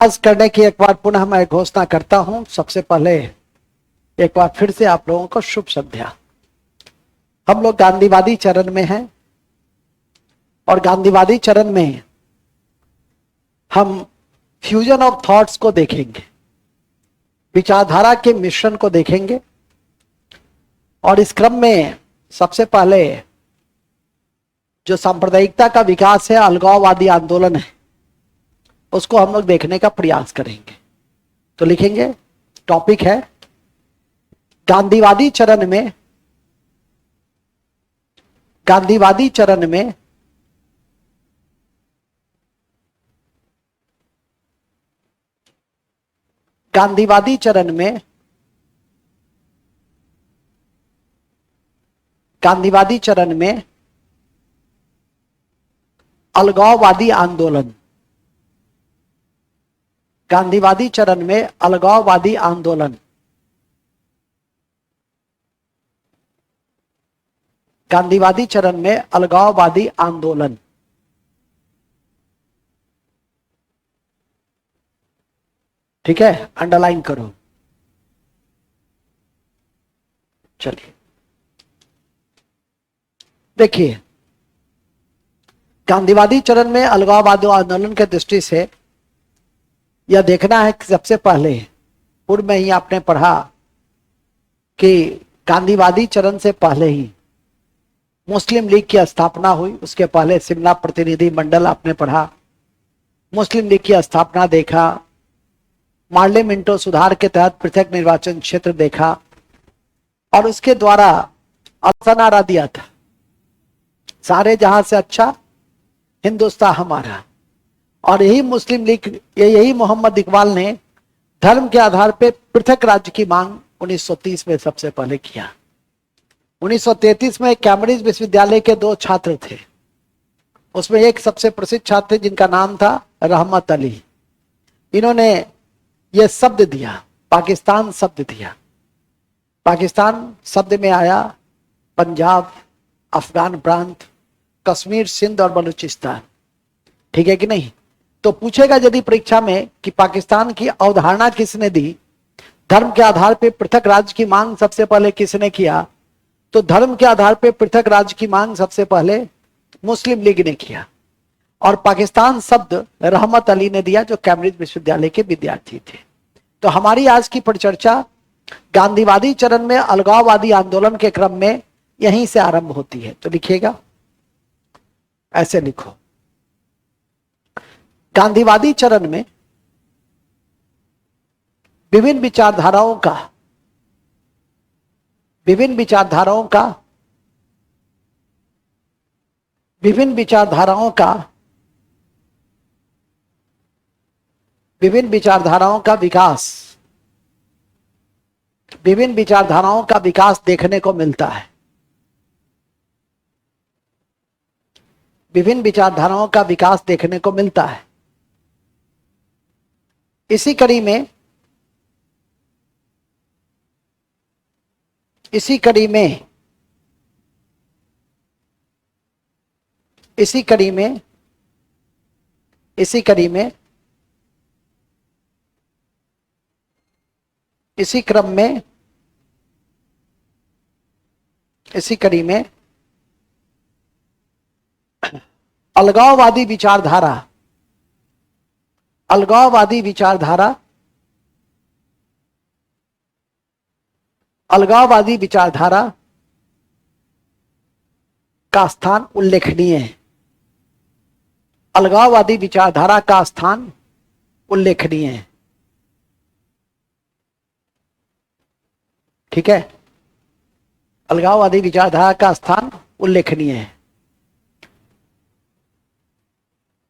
आज करने की एक बार पुनः मैं घोषणा करता हूं। सबसे पहले एक बार फिर से आप लोगों को शुभ संध्या। हम लोग गांधीवादी चरण में हैं और गांधीवादी चरण में हम फ्यूजन ऑफ थॉट्स को देखेंगे, विचारधारा के मिश्रण को देखेंगे। और इस क्रम में सबसे पहले जो सांप्रदायिकता का विकास है, अलगाववादी आंदोलन है, उसको हम लोग देखने का प्रयास करेंगे। तो लिखेंगे, टॉपिक है गांधीवादी चरण में, गांधीवादी चरण में गांधीवादी चरण में गांधीवादी चरण में अलगाववादी आंदोलन, गांधीवादी चरण में अलगाववादी आंदोलन, गांधीवादी चरण में अलगाववादी आंदोलन। ठीक है, अंडरलाइन करो। चलिए देखिए, गांधीवादी चरण में अलगाववादी आंदोलन के दृष्टि से यह देखना है कि सबसे पहले पूर्व में ही आपने पढ़ा कि गांधीवादी चरण से पहले ही मुस्लिम लीग की स्थापना हुई। उसके पहले शिमला प्रतिनिधि मंडल आपने पढ़ा, मुस्लिम लीग की स्थापना देखा, मार्ले मिंटो सुधार के तहत पृथक निर्वाचन क्षेत्र देखा और उसके द्वारा अवसर नारा दिया था, सारे जहां से अच्छा हिंदुस्तान हमारा। और यही मुस्लिम लीग, यही मोहम्मद इकबाल ने धर्म के आधार पर पृथक राज्य की मांग 1930 में सबसे पहले किया। 1933 में कैम्ब्रिज विश्वविद्यालय के दो छात्र थे, उसमें एक सबसे प्रसिद्ध छात्र जिनका नाम था रहमत अली। इन्होंने यह शब्द दिया, पाकिस्तान शब्द दिया। पाकिस्तान शब्द में आया पंजाब, अफगान प्रांत, कश्मीर, सिंध और बलूचिस्तान। ठीक है कि नहीं? तो पूछेगा यदि परीक्षा में कि पाकिस्तान की अवधारणा किसने दी, धर्म के आधार पर पृथक राज्य की मांग सबसे पहले किसने किया, तो धर्म के आधार पर पृथक राज्य की मांग सबसे पहले मुस्लिम लीग ने किया। और पाकिस्तान शब्द रहमत अली ने दिया, जो कैम्ब्रिज विश्वविद्यालय के विद्यार्थी थे। तो हमारी आज की परिचर्चा गांधीवादी चरण में अलगाववादी आंदोलन के क्रम में यहीं से आरंभ होती है। तो लिखिएगा, ऐसे लिखो, गांधीवादी चरण में विभिन्न विचारधाराओं का विभिन्न विचारधाराओं का विभिन्न विचारधाराओं का विभिन्न विचारधाराओं का विकास विभिन्न विचारधाराओं का विकास देखने को मिलता है। विभिन्न विचारधाराओं का विकास देखने को मिलता है। इसी कड़ी में इसी कड़ी में इसी कड़ी में इसी कड़ी में इसी क्रम में इसी कड़ी में अलगाववादी विचारधारा अलगाववादी विचारधारा अलगाववादी विचारधारा का स्थान उल्लेखनीय है। अलगाववादी विचारधारा का स्थान उल्लेखनीय है। ठीक है, अलगाववादी विचारधारा का स्थान उल्लेखनीय है।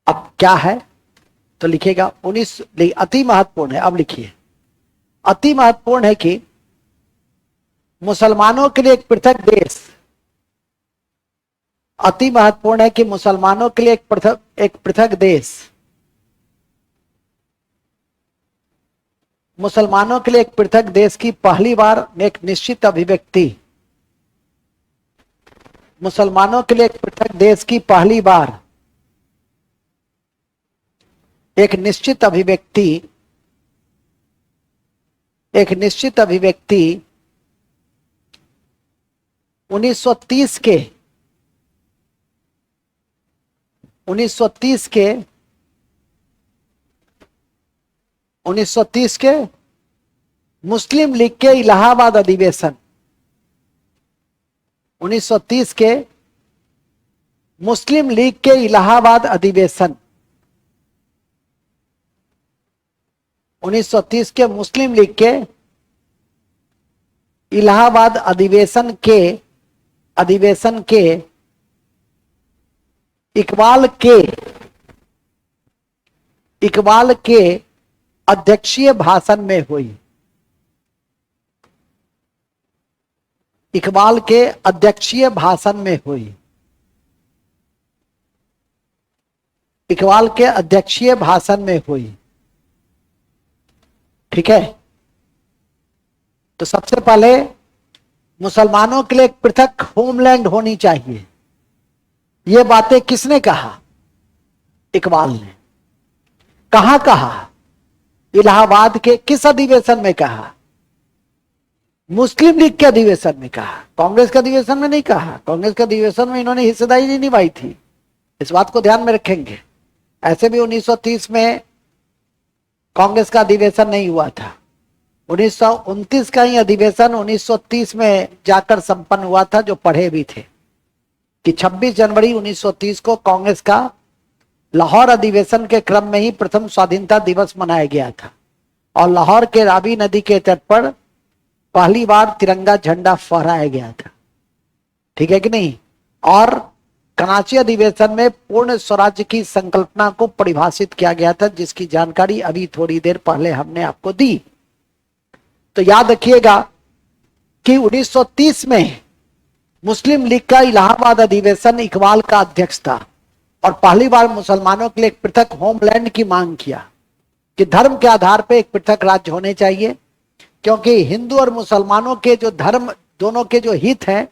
अब क्या है तो लिखिएगा, 19 अति महत्वपूर्ण है। अब लिखिए, अति महत्वपूर्ण है कि मुसलमानों के लिए एक पृथक देश, अति महत्वपूर्ण है कि मुसलमानों के लिए एक पृथक देश, मुसलमानों के लिए एक पृथक देश की पहली बार एक निश्चित अभिव्यक्ति, मुसलमानों के लिए एक पृथक देश की पहली बार एक निश्चित अभिव्यक्ति 1930 के 1930 के मुस्लिम लीग के इलाहाबाद अधिवेशन 1930 के मुस्लिम लीग के इलाहाबाद अधिवेशन 1930 के मुस्लिम लीग के इलाहाबाद अधिवेशन के इकबाल के अध्यक्षीय भाषण में हुई। इकबाल के अध्यक्षीय भाषण में हुई। इकबाल के अध्यक्षीय भाषण में हुई। ठीक है। तो सबसे पहले मुसलमानों के लिए एक पृथक होमलैंड होनी चाहिए। ये बातें किसने कहा? इकबाल ने। कहां कहा? इलाहाबाद के किस अधिवेशन में कहा? मुस्लिम लीग के अधिवेशन में कहा। कांग्रेस के अधिवेशन में नहीं कहा। कांग्रेस के अधिवेशन में इन्होंने हिस्सेदारी नहीं निभाई थी। इस बात को ध्यान में रखेंगे। ऐसे भी 1930 में कांग्रेस का अधिवेशन नहीं हुआ था। 1929 का ही अधिवेशन 1930 में जाकर संपन्न हुआ था, जो पढ़े भी थे कि 26 जनवरी 1930 को कांग्रेस का लाहौर अधिवेशन के क्रम में ही प्रथम स्वाधीनता दिवस मनाया गया था और लाहौर के रावी नदी के तट पर पहली बार तिरंगा झंडा फहराया गया था। ठीक है कि नहीं? और कराची अधिवेशन में पूर्ण स्वराज्य की संकल्पना को परिभाषित किया गया था, जिसकी जानकारी अभी थोड़ी देर पहले हमने आपको दी। तो याद रखिएगा कि 1930 में मुस्लिम लीग का इलाहाबाद अधिवेशन इकबाल का अध्यक्ष था और पहली बार मुसलमानों के लिए एक पृथक होमलैंड की मांग किया कि धर्म के आधार पर एक पृथक राज्य होने चाहिए, क्योंकि हिंदू और मुसलमानों के जो धर्म दोनों के जो हित हैं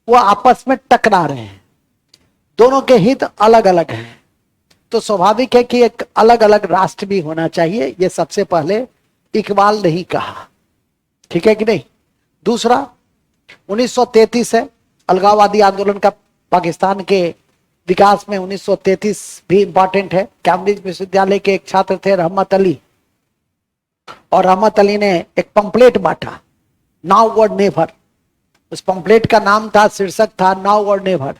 वो आपस में टकरा रहे हैं। दोनों के हित अलग अलग हैं, तो स्वाभाविक है कि एक अलग अलग राष्ट्र भी होना चाहिए। ये सबसे पहले इकबाल ने ही कहा। ठीक है कि नहीं? दूसरा 1933 है, अलगाववादी आंदोलन का पाकिस्तान के विकास में 1933 भी इंपॉर्टेंट है। कैम्ब्रिज विश्वविद्यालय के एक छात्र थे रहमत अली, और रहमत अली ने एक पंपलेट बांटा, नाउ और नेवर। उस पंपलेट का नाम था, शीर्षक था नाउ और नेवर,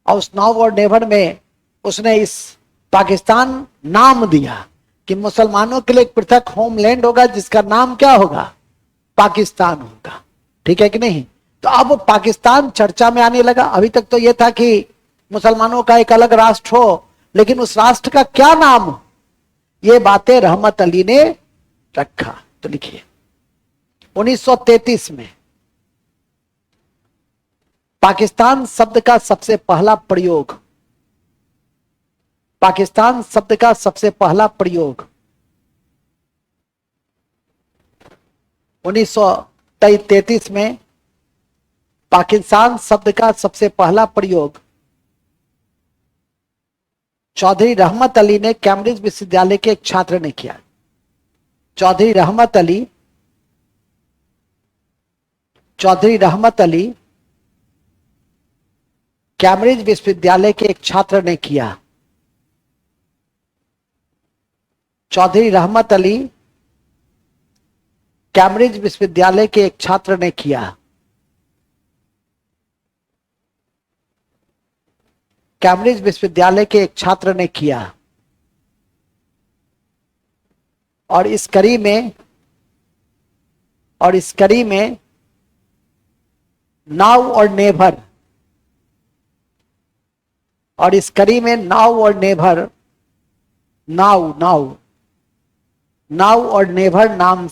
और उस नाउ और नेवर में उसने इस पाकिस्तान नाम दिया कि मुसलमानों के लिए एक पृथक होमलैंड होगा जिसका नाम क्या होगा? पाकिस्तान होगा। ठीक है कि नहीं? तो अब पाकिस्तान चर्चा में आने लगा। अभी तक तो यह था कि मुसलमानों का एक अलग राष्ट्र हो, लेकिन उस राष्ट्र का क्या नाम हो, ये बातें रहमत अली ने रखा। तो लिखिए 1933 में पाकिस्तान शब्द का सबसे पहला प्रयोग, पाकिस्तान शब्द का सबसे पहला प्रयोग 1933 में पाकिस्तान शब्द का सबसे पहला प्रयोग चौधरी रहमत अली ने कैम्ब्रिज विश्वविद्यालय के एक छात्र ने किया। चौधरी रहमत अली कैम्ब्रिज विश्वविद्यालय के एक छात्र ने किया। चौधरी रहमत अली कैम्ब्रिज विश्वविद्यालय के एक छात्र ने किया। कैम्ब्रिज विश्वविद्यालय के एक छात्र ने किया। और इस कड़ी में नाउ और नेवर, और इस कड़ी में नाउ और नेवर, नाउ और नेवर नाम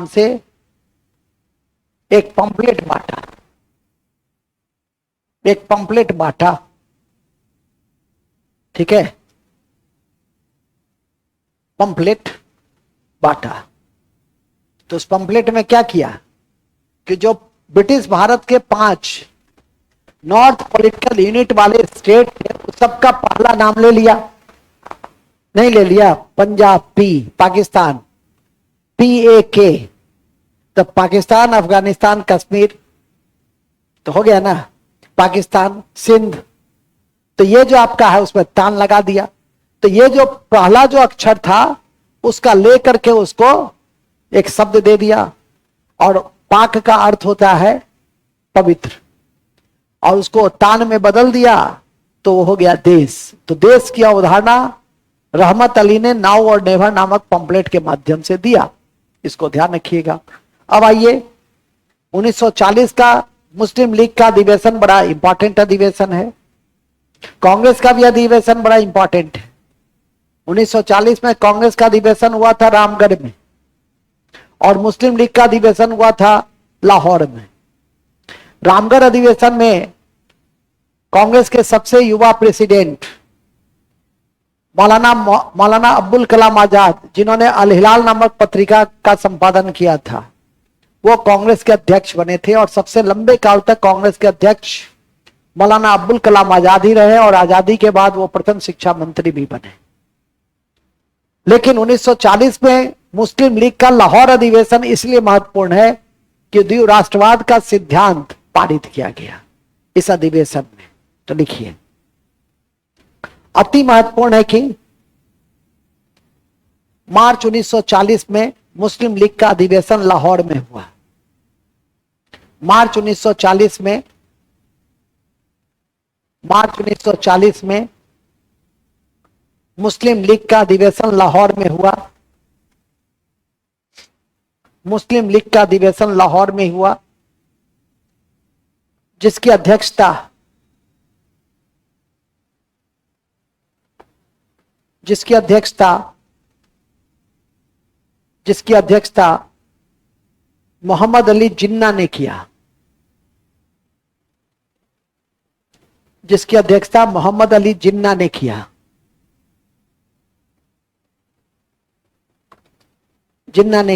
से एक पंपलेट बांटा। ठीक है? पंपलेट बांटा। तो उस पंपलेट में क्या किया कि जो ब्रिटिश भारत के 5 नॉर्थ पॉलिटिकल यूनिट वाले स्टेट थे, उस सबका पहला नाम ले लिया, नहीं ले लिया? पंजाब पी, पाकिस्तान PAK, तो पाकिस्तान, अफगानिस्तान, कश्मीर तो हो गया ना, पाकिस्तान, सिंध, तो ये जो आपका है उसमें तान लगा दिया। तो ये जो पहला जो अक्षर था उसका लेकर के उसको एक शब्द दे दिया, और पाक का अर्थ होता है पवित्र, और उसको तान में बदल दिया तो वो हो गया देश। तो देश की अवधारणा रहमत अली ने नाउ और नेवर नामक पंपलेट के माध्यम से दिया, इसको ध्यान रखिएगा। अब आइए 1940 का मुस्लिम लीग का अधिवेशन बड़ा इंपॉर्टेंट अधिवेशन है, कांग्रेस का भी अधिवेशन बड़ा इंपॉर्टेंट है। 1940 में कांग्रेस का अधिवेशन हुआ था रामगढ़ में, और मुस्लिम लीग का अधिवेशन हुआ था लाहौर में। रामगढ़ अधिवेशन में कांग्रेस के सबसे युवा प्रेसिडेंट मौलाना अब्दुल कलाम आजाद, जिन्होंने अल हिलाल नामक पत्रिका का संपादन किया था, वो कांग्रेस के अध्यक्ष बने थे, और सबसे लंबे काल तक कांग्रेस के अध्यक्ष मौलाना अब्दुल कलाम आजाद ही रहे, और आजादी के बाद वो प्रथम शिक्षा मंत्री भी बने। लेकिन 1940 में मुस्लिम लीग का लाहौर अधिवेशन इसलिए महत्वपूर्ण है कि द्विराष्ट्रवाद राष्ट्रवाद का सिद्धांत पारित किया गया इस अधिवेशन में। तो लिखिए, अति महत्वपूर्ण है कि मार्च 1940 में मुस्लिम लीग का अधिवेशन लाहौर में हुआ। मार्च 1940 में मुस्लिम लीग का अधिवेशन लाहौर में हुआ। मुस्लिम लीग का अधिवेशन लाहौर में हुआ, जिसकी अध्यक्षता मोहम्मद अली जिन्ना ने किया। जिसकी अध्यक्षता मोहम्मद अली जिन्ना ने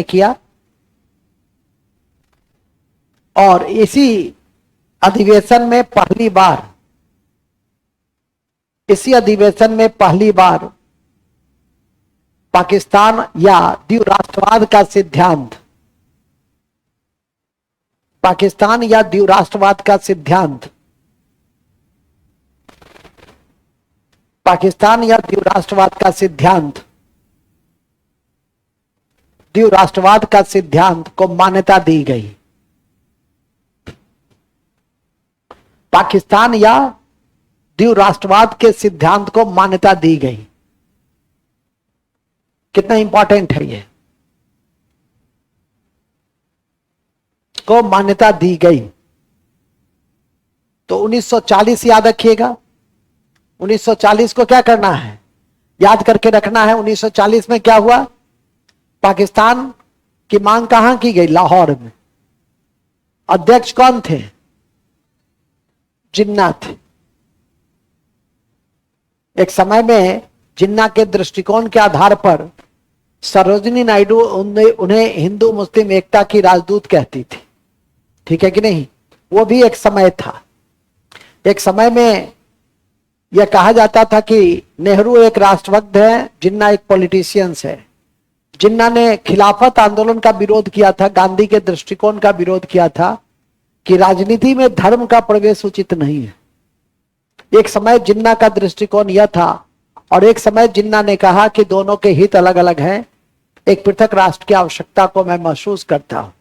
किया। और इसी अधिवेशन में पहली बार पाकिस्तान या द्विराष्ट्रवाद का सिद्धांत द्विराष्ट्रवाद का सिद्धांत को मान्यता दी गई। पाकिस्तान या द्विराष्ट्रवाद के सिद्धांत को मान्यता दी गई। कितना इंपॉर्टेंट है ये, को मान्यता दी गई। तो 1940 याद रखिएगा। 1940 को क्या करना है, याद करके रखना है। 1940 में क्या हुआ, पाकिस्तान की मांग कहां की गई, लाहौर में। अध्यक्ष कौन थे, जिन्ना थे। एक समय में जिन्ना के दृष्टिकोण के आधार पर सरोजिनी नायडू उन्हें हिंदू मुस्लिम एकता की राजदूत कहती थी, ठीक है कि नहीं। वो भी एक समय था। एक समय में यह कहा जाता था कि नेहरू एक राष्ट्रभक्त है, जिन्ना एक पॉलिटिशियंस है। जिन्ना ने खिलाफत आंदोलन का विरोध किया था, गांधी के दृष्टिकोण का विरोध किया था कि राजनीति में धर्म का प्रवेश उचित नहीं है। एक समय जिन्ना का दृष्टिकोण यह था, और एक समय जिन्ना ने कहा कि दोनों के हित अलग अलग हैं, एक पृथक राष्ट्र की आवश्यकता को मैं महसूस करता हूं,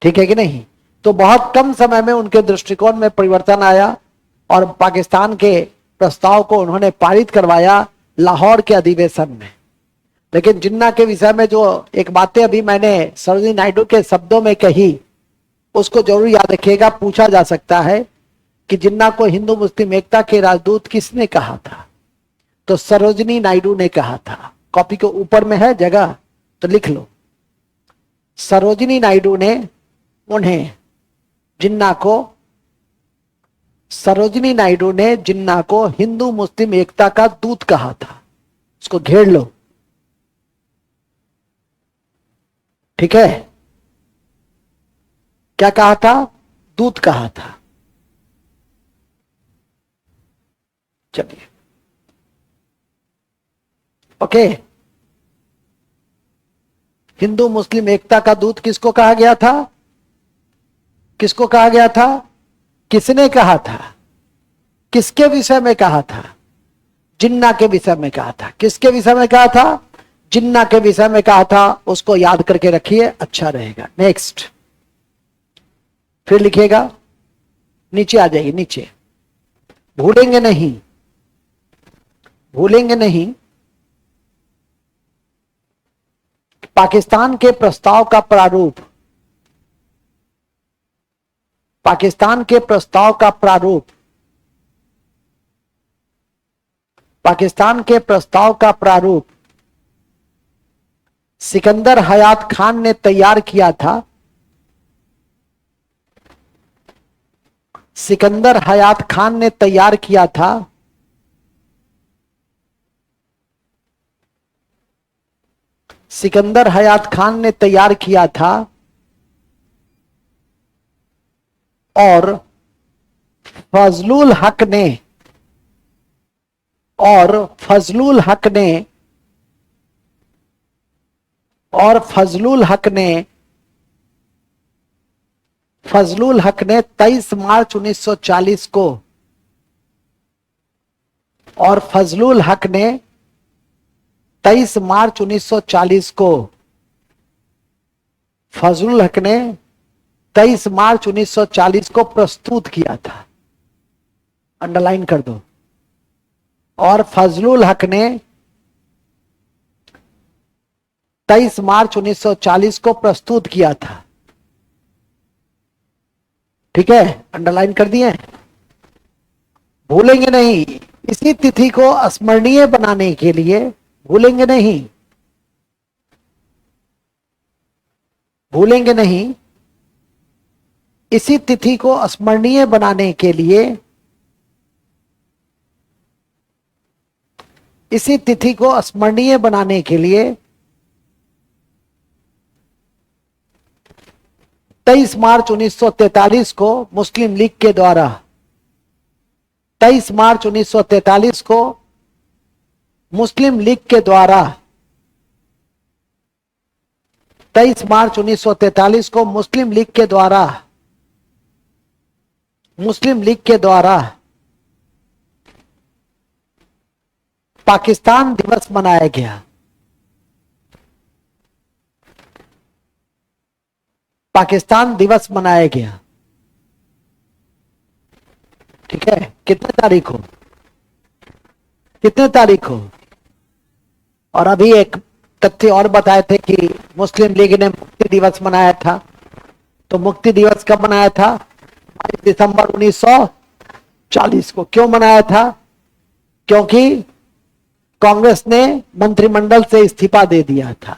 ठीक है कि नहीं। तो बहुत कम समय में उनके दृष्टिकोण में परिवर्तन आया, और पाकिस्तान के प्रस्ताव को उन्होंने पारित करवाया लाहौर के अधिवेशन में। लेकिन जिन्ना के विषय में जो एक बातें अभी मैंने सरोजिनी नायडू के शब्दों में कही, उसको जरूर याद रखिएगा। पूछा जा सकता है कि जिन्ना को हिंदू मुस्लिम एकता के राजदूत किसने कहा था, तो सरोजिनी नायडू ने कहा था। कॉपी के ऊपर में है जगह, तो लिख लो। सरोजिनी नायडू ने जिन्ना को हिंदू मुस्लिम एकता का दूत कहा था। उसको घेर लो, ठीक है। क्या कहा था, दूत कहा था। चलिए, ओके। हिंदू मुस्लिम एकता का दूत किसको कहा गया था? किसको कहा गया था? किसने कहा था? किसके विषय में कहा था? जिन्ना के विषय में कहा था। किसके विषय में कहा था? जिन्ना के विषय में कहा था। उसको याद करके रखिए, अच्छा रहेगा। नेक्स्ट, फिर लिखिएगा, नीचे आ जाइए, नीचे। भूलेंगे नहीं, भूलेंगे नहीं। पाकिस्तान के प्रस्ताव का प्रारूप, पाकिस्तान के प्रस्ताव का प्रारूप, पाकिस्तान के प्रस्ताव का प्रारूप सिकंदर हयात खान ने तैयार किया था। सिकंदर हयात खान ने तैयार किया था। सिकंदर हयात खान ने तैयार किया था और फजलुल हक ने, और फजलुल हक ने, और फजलुल हक ने, फजलुल हक ने 23 मार्च 1940 को, और फजलुल हक ने 23 मार्च 1940 को, फजलुल हक ने 23 मार्च 1940 को प्रस्तुत किया था। अंडरलाइन कर दो। और फजलुल हक ने 23 मार्च 1940 को प्रस्तुत किया था। ठीक है, अंडरलाइन कर दिए। भूलेंगे नहीं, इसी तिथि को स्मरणीय बनाने के लिए, भूलेंगे नहीं, भूलेंगे नहीं, इसी तिथि को स्मरणीय बनाने के लिए, इसी तिथि को स्मरणीय बनाने के लिए 23 मार्च 1943 को मुस्लिम लीग के द्वारा, 23 मार्च 1943 को मुस्लिम लीग के द्वारा, 23 मार्च 1943 को मुस्लिम लीग के द्वारा, मुस्लिम लीग के द्वारा पाकिस्तान दिवस मनाया गया। पाकिस्तान दिवस मनाया गया। ठीक है, कितने तारीख को? कितने तारीख को? और अभी एक तथ्य और बताए थे कि मुस्लिम लीग ने मुक्ति दिवस मनाया था। तो मुक्ति दिवस कब मनाया था? 22 दिसंबर 1940 को। क्यों मनाया था? क्योंकि कांग्रेस ने मंत्रिमंडल से इस्तीफा दे दिया था,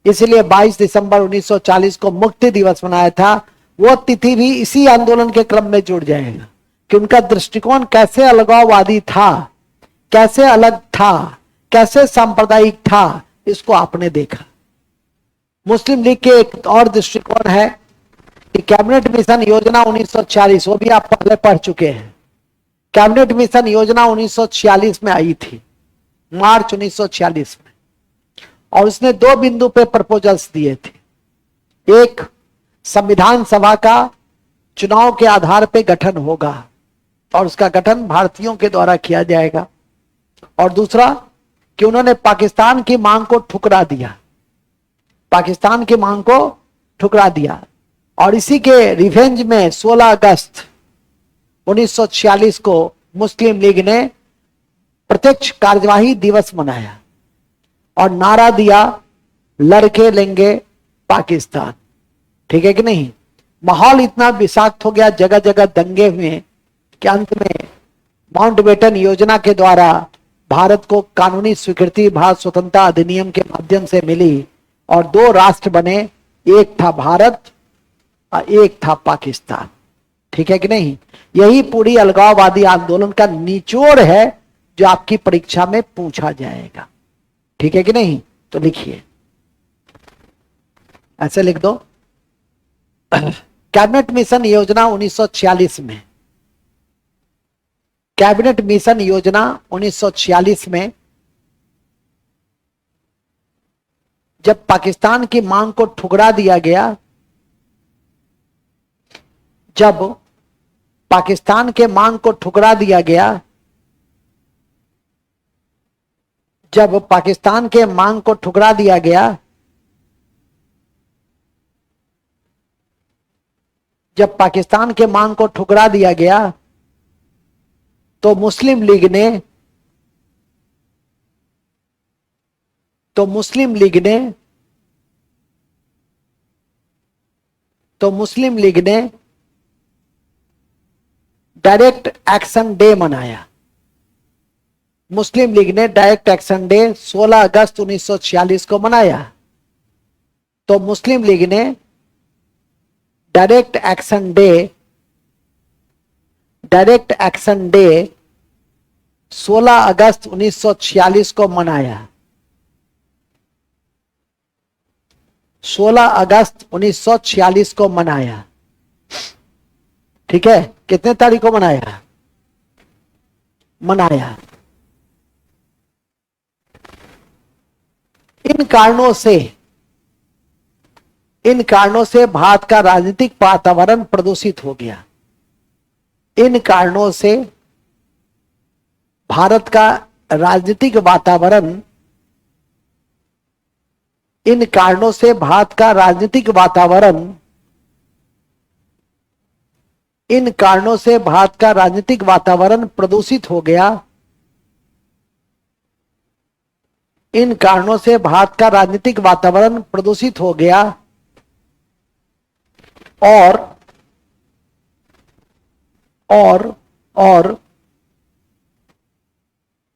इसलिए 22 दिसंबर 1940 को मुक्ति दिवस मनाया था। वो तिथि भी इसी आंदोलन के क्रम में जुड़ जाएगा कि उनका दृष्टिकोण कैसे अलगाववादी था, कैसे अलग था, कैसे सांप्रदायिक था, इसको आपने देखा। मुस्लिम लीग के एक और दृष्टिकोण है कि कैबिनेट मिशन योजना 1946, वो भी आप पहले पढ़ चुके हैं। कैबिनेट मिशन योजना 1946 में आई थी, मार्च 1946 में, और उसने 2 बिंदु पे प्रपोजल्स दिए थे। एक, संविधान सभा का चुनाव के आधार पे गठन होगा और उसका गठन भारतीयों के द्वारा किया जाएगा। और दूसरा कि उन्होंने पाकिस्तान की मांग को ठुकरा दिया, पाकिस्तान की मांग को ठुकरा दिया। और इसी के रिवेंज में 16 अगस्त 1946 को मुस्लिम लीग ने प्रत्यक्ष कार्यवाही दिवस मनाया और नारा दिया, लड़के लेंगे पाकिस्तान। ठीक है कि नहीं? माहौल इतना विषाक्त हो गया, जगह जगह दंगे हुए कि अंत में माउंटबेटन योजना के द्वारा भारत को कानूनी स्वीकृति भारत स्वतंत्रता अधिनियम के माध्यम से मिली और 2 राष्ट्र बने, एक था भारत और एक था पाकिस्तान। ठीक है कि नहीं? यही पूरी अलगाववादी आंदोलन का निचोड़ है जो आपकी परीक्षा में पूछा जाएगा। ठीक है कि नहीं? तो लिखिए, ऐसे लिख दो। कैबिनेट मिशन योजना 1946 में, कैबिनेट मिशन योजना 1946 में जब पाकिस्तान की मांग को ठुकरा दिया गया, जब पाकिस्तान के मांग को ठुकरा दिया गया, जब पाकिस्तान के मांग को ठुकरा दिया गया, जब पाकिस्तान के मांग को ठुकरा दिया गया, तो मुस्लिम लीग ने तो मुस्लिम लीग ने डायरेक्ट एक्शन डे मनाया। मुस्लिम लीग ने डायरेक्ट एक्शन डे 16 अगस्त 1946 को मनाया। तो मुस्लिम लीग ने डायरेक्ट एक्शन डे 16 अगस्त 1946 को मनाया। 16 अगस्त 1946 को मनाया। ठीक है, कितने तारीख को मनाया? इन कारणों से भारत का राजनीतिक वातावरण प्रदूषित हो गया। इन कारणों से भारत का राजनीतिक वातावरण प्रदूषित हो गया। इन कारणों से भारत का राजनीतिक वातावरण प्रदूषित हो गया और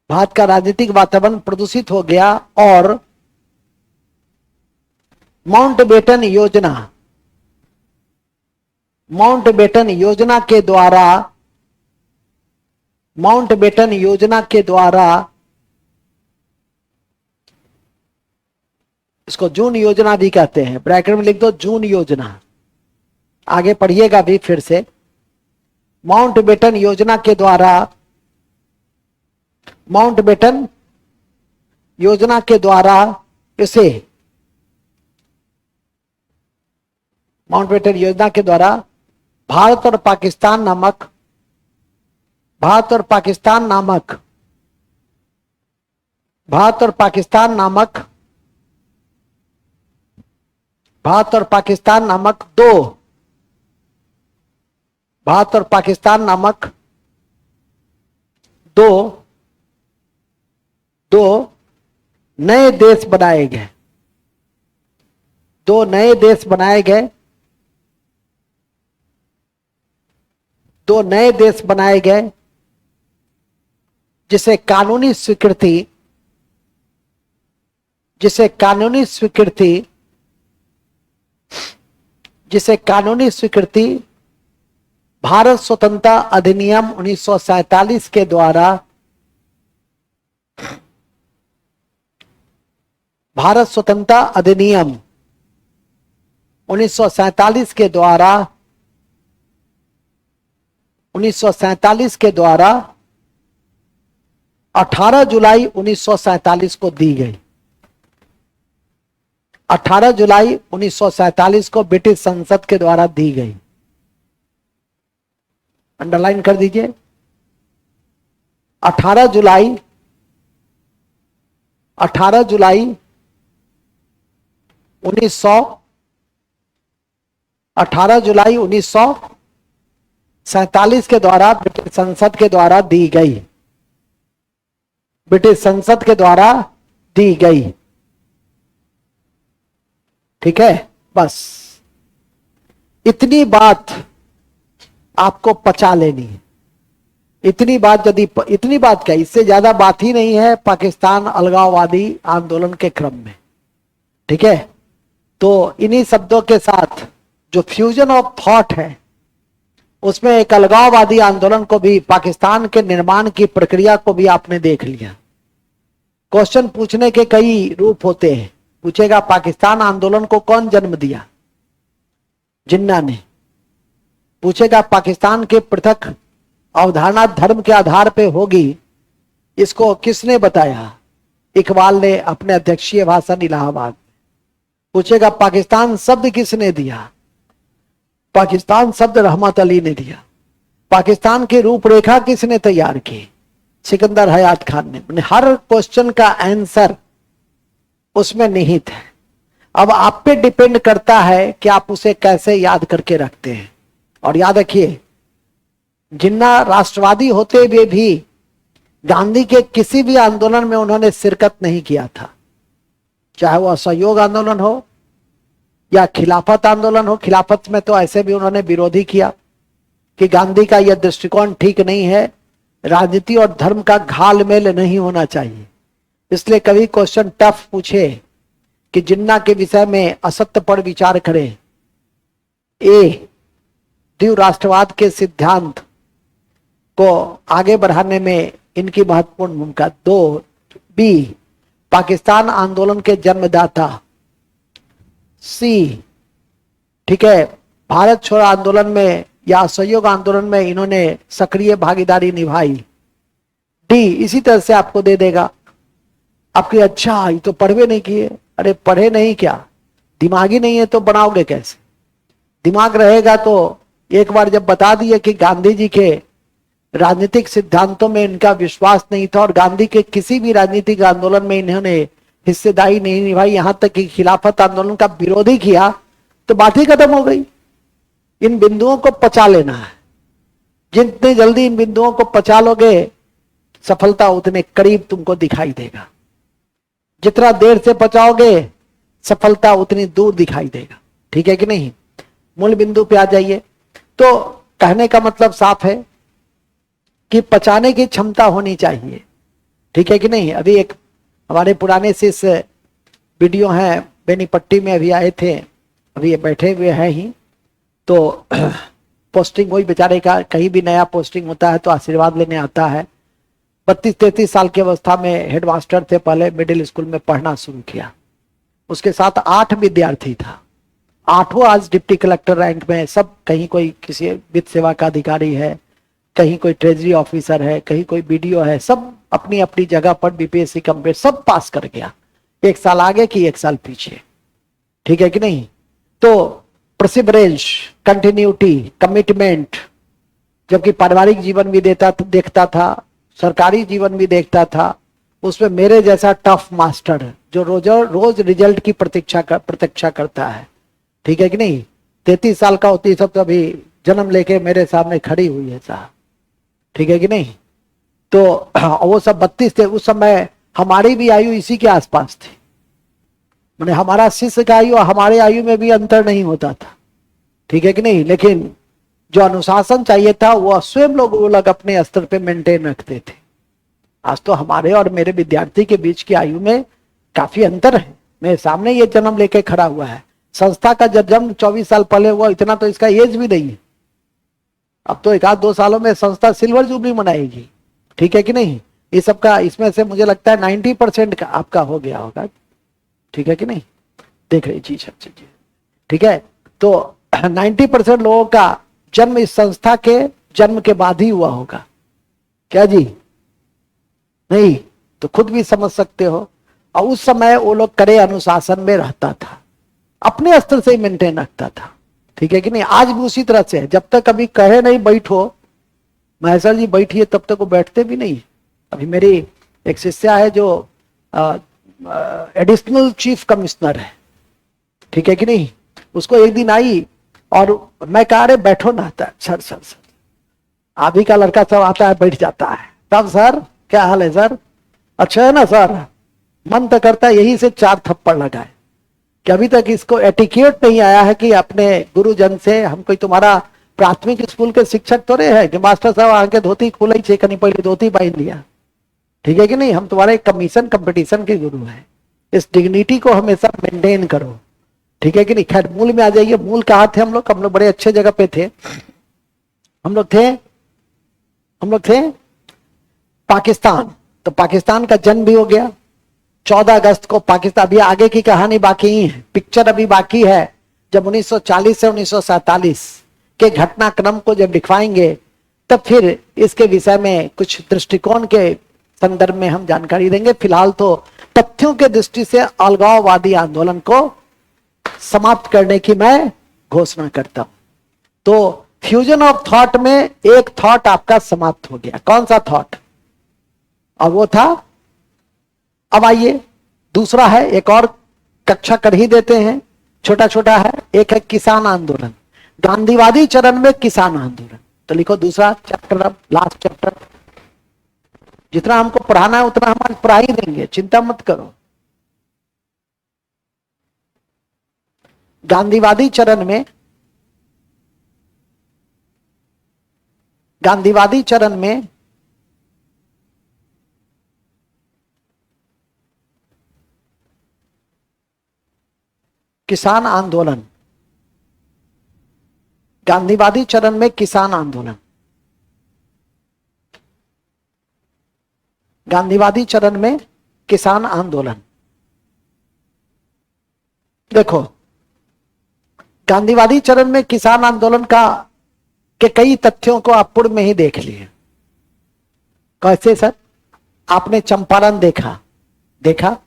भारत का राजनीतिक वातावरण प्रदूषित हो गया और माउंटबेटन योजना के द्वारा इसको जून योजना भी कहते हैं, ब्रैकेट में लिख दो जून योजना, आगे पढ़िएगा भी फिर से। माउंटबेटन योजना के द्वारा भारत और पाकिस्तान नामक दो नए देश बनाए गए। दो नए देश बनाए गए जिसे कानूनी स्वीकृति भारत स्वतंत्रता अधिनियम 1947 के द्वारा भारत स्वतंत्रता अधिनियम 1947 के द्वारा 18 जुलाई 1947 को दी गई। 18 जुलाई 1947 को ब्रिटिश संसद के द्वारा दी गई। अंडरलाइन कर दीजिए, 18 जुलाई 1947 के द्वारा ब्रिटिश संसद के द्वारा दी गई। ठीक है, बस इतनी बात आपको पचा लेनी है। इतनी बात क्या, इससे ज्यादा बात ही नहीं है पाकिस्तान अलगाववादी आंदोलन के क्रम में। ठीक है, तो इन्हीं शब्दों के साथ जो फ्यूजन ऑफ थॉट है उसमें एक अलगाववादी आंदोलन को भी, पाकिस्तान के निर्माण की प्रक्रिया को भी आपने देख लिया। क्वेश्चन पूछने के कई रूप होते हैं। पूछेगा पाकिस्तान आंदोलन को कौन जन्म दिया? जिन्ना ने। पूछेगा पाकिस्तान के पृथक अवधारणा धर्म के आधार पे होगी, इसको किसने बताया? इकबाल ने अपने अध्यक्षीय भाषण इलाहाबाद। पूछेगा पाकिस्तान शब्द किसने दिया? पाकिस्तान शब्द रहमत अली ने दिया। पाकिस्तान की रूपरेखा किसने तैयार की? सिकंदर हयात खान ने। हर क्वेश्चन का आंसर उसमें निहित है। अब आप पे डिपेंड करता है कि आप उसे कैसे याद करके रखते हैं। और याद रखिए, जिन्ना राष्ट्रवादी होते हुए भी गांधी के किसी भी आंदोलन में उन्होंने शिरकत नहीं किया था, चाहे वो असहयोग आंदोलन हो या खिलाफत आंदोलन हो। खिलाफत में तो ऐसे भी उन्होंने विरोधी किया कि गांधी का यह दृष्टिकोण ठीक नहीं है, राजनीति और धर्म का घालमेल नहीं होना चाहिए। इसलिए कभी क्वेश्चन टफ पूछे कि जिन्ना के विषय में असत्य पर विचार करें, ए द्विव राष्ट्रवाद के सिद्धांत को आगे बढ़ाने में इनकी महत्वपूर्ण भूमिका। 2 बी पाकिस्तान आंदोलन के जन्मदाता। सी ठीक है, भारत छोड़ो आंदोलन में या असहयोग आंदोलन में इन्होंने सक्रिय भागीदारी निभाई। डी इसी तरह से आपको दे देगा। आपके अच्छा ये तो पढ़वे नहीं किए। अरे पढ़े नहीं क्या, दिमागी नहीं है तो बनाओगे कैसे? दिमाग रहेगा तो एक बार जब बता दिए कि गांधी जी के राजनीतिक सिद्धांतों में इनका विश्वास नहीं था और गांधी के किसी भी राजनीतिक आंदोलन में इन्होंने हिस्सेदारी नहीं निभाई, यहां तक कि खिलाफत आंदोलन का विरोधी किया, तो बात ही खत्म हो गई। इन बिंदुओं को पचा लेना है। जितने जल्दी इन बिंदुओं को पचा लोगे, सफलता उतने करीब तुमको दिखाई देगा। जितना देर से पचाओगे, सफलता उतनी दूर दिखाई देगा। ठीक है कि नहीं? मूल बिंदु पे आ जाइए। तो कहने का मतलब साफ है कि पचाने की क्षमता होनी चाहिए। ठीक है कि नहीं? अभी एक हमारे पुराने शिष्य वीडियो हैं, बेनीपट्टी में अभी आए थे, अभी ये बैठे हुए हैं ही। तो पोस्टिंग वही बेचारे का, कहीं भी नया पोस्टिंग होता है तो आशीर्वाद लेने आता है। 32-33 साल की अवस्था में हेडमास्टर थे, पहले मिडिल स्कूल में पढ़ना शुरू किया। उसके साथ 8 विद्यार्थी था, 8 आज डिप्टी कलेक्टर रैंक में। सब कहीं कोई किसी वित्त सेवा का अधिकारी है, कहीं कोई ट्रेजरी ऑफिसर है, कहीं कोई बीडीओ है। सब अपनी अपनी जगह पर बीपीएससी कंप्लीट सब पास कर गया, 1 साल आगे की 1 साल पीछे। ठीक है कि नहीं? तो परसिवरेंस, कंटिन्यूटी, कमिटमेंट, जबकि पारिवारिक जीवन भी देखता था, सरकारी जीवन भी देखता था। उसमें मेरे जैसा टफ मास्टर जो रोज रिजल्ट की प्रतीक्षा करता है। ठीक है कि नहीं? 33 साल का होती सब तो अभी जन्म लेके मेरे सामने खड़ी हुई है साहब। ठीक है कि नहीं? तो वो सब 32 थे उस समय। हमारी भी आयु इसी के आसपास थी। मैंने हमारा शिष्य का आयु और हमारे आयु में भी अंतर नहीं होता था। ठीक है कि नहीं? लेकिन जो अनुशासन चाहिए था वो स्वयं वो लोग अपने स्तर पे मेंटेन रखते थे। आज तो हमारे और मेरे विद्यार्थी के बीच की आयु में काफी अंतर है। मेरे सामने ये जन्म लेके खड़ा हुआ है। संस्था का जब जन्म 24 साल पहले हुआ, इतना तो इसका एज भी नहीं है। अब तो 1-2 सालों में संस्था सिल्वर जुबली मनाएगी। ठीक है कि नहीं? ये सबका इसमें से मुझे लगता है 90% का आपका हो गया होगा। ठीक है कि नहीं? देख रही चीज अच्छी चीज। ठीक है, तो 90% लोगों का जन्म इस संस्था के जन्म के बाद ही हुआ होगा। क्या जी? नहीं तो खुद भी समझ सकते हो। और उस समय वो लोग करे अनुशासन में रहता था, अपने स्तर से ही मेंटेन रखता था। ठीक है कि नहीं? आज भी उसी तरह से है। जब तक कभी कहे नहीं बैठो महेश्वर जी बैठिए, तब तक वो बैठते भी नहीं। अभी मेरी एक शिष्या है जो एडिशनल चीफ कमिश्नर है। ठीक है कि नहीं? उसको एक दिन आई और मैं कहा अरे बैठो ना। सर सर सर अभी का लड़का सब आता है बैठ जाता है। तब सर क्या हाल है सर? अच्छा है ना सर? मन तो करता है यही से 4 थप्पड़ लगाए कि अभी तक इसको एटिकेट नहीं आया है कि अपने गुरुजन से, हम कोई तुम्हारा प्राथमिक स्कूल के शिक्षक तो रहे हैं कि मास्टर साहब आके धोती खुलाई छे कहीं पहले धोती बांध लिया। ठीक है कि नहीं? हम तुम्हारे कमीशन कंपटीशन के गुरु हैं। इस डिग्निटी को हमेशा मेंटेन करो। ठीक है कि नहीं? खैर मूल में आ जाइए। मूल कहाँ थे हम लोग? हम लोग बड़े अच्छे जगह पे थे। हम लोग थे पाकिस्तान। तो पाकिस्तान का जन्म भी हो गया 14 अगस्त को। पाकिस्तान अभी आगे की कहानी बाकी ही है, पिक्चर अभी बाकी है। जब 1940 से 1947 के घटनाक्रम को जब दिखवाएंगे तब फिर इसके विषय में कुछ दृष्टिकोण के संदर्भ में हम जानकारी देंगे। फिलहाल तो तथ्यों के दृष्टि से अलगाववादी आंदोलन को समाप्त करने की मैं घोषणा करता हूं। तो फ्यूजन ऑफ थॉट में एक थॉट आपका समाप्त हो गया। कौन सा थॉट? और वो था, अब आइए दूसरा है, एक और कक्षा कर ही देते हैं, छोटा छोटा है। एक है किसान आंदोलन, गांधीवादी चरण में किसान आंदोलन। तो लिखो दूसरा चैप्टर, अब लास्ट चैप्टर। जितना हमको पढ़ाना है उतना हम आज पढ़ा ही देंगे, चिंता मत करो। गांधीवादी चरण में, गांधीवादी चरण में किसान आंदोलन, गांधीवादी चरण में किसान आंदोलन, गांधीवादी चरण में किसान आंदोलन। देखो, गांधीवादी चरण में किसान आंदोलन का के कई तथ्यों को आप पूर्व में ही देख लिए। कैसे सर? आपने चंपारण देखा, देखा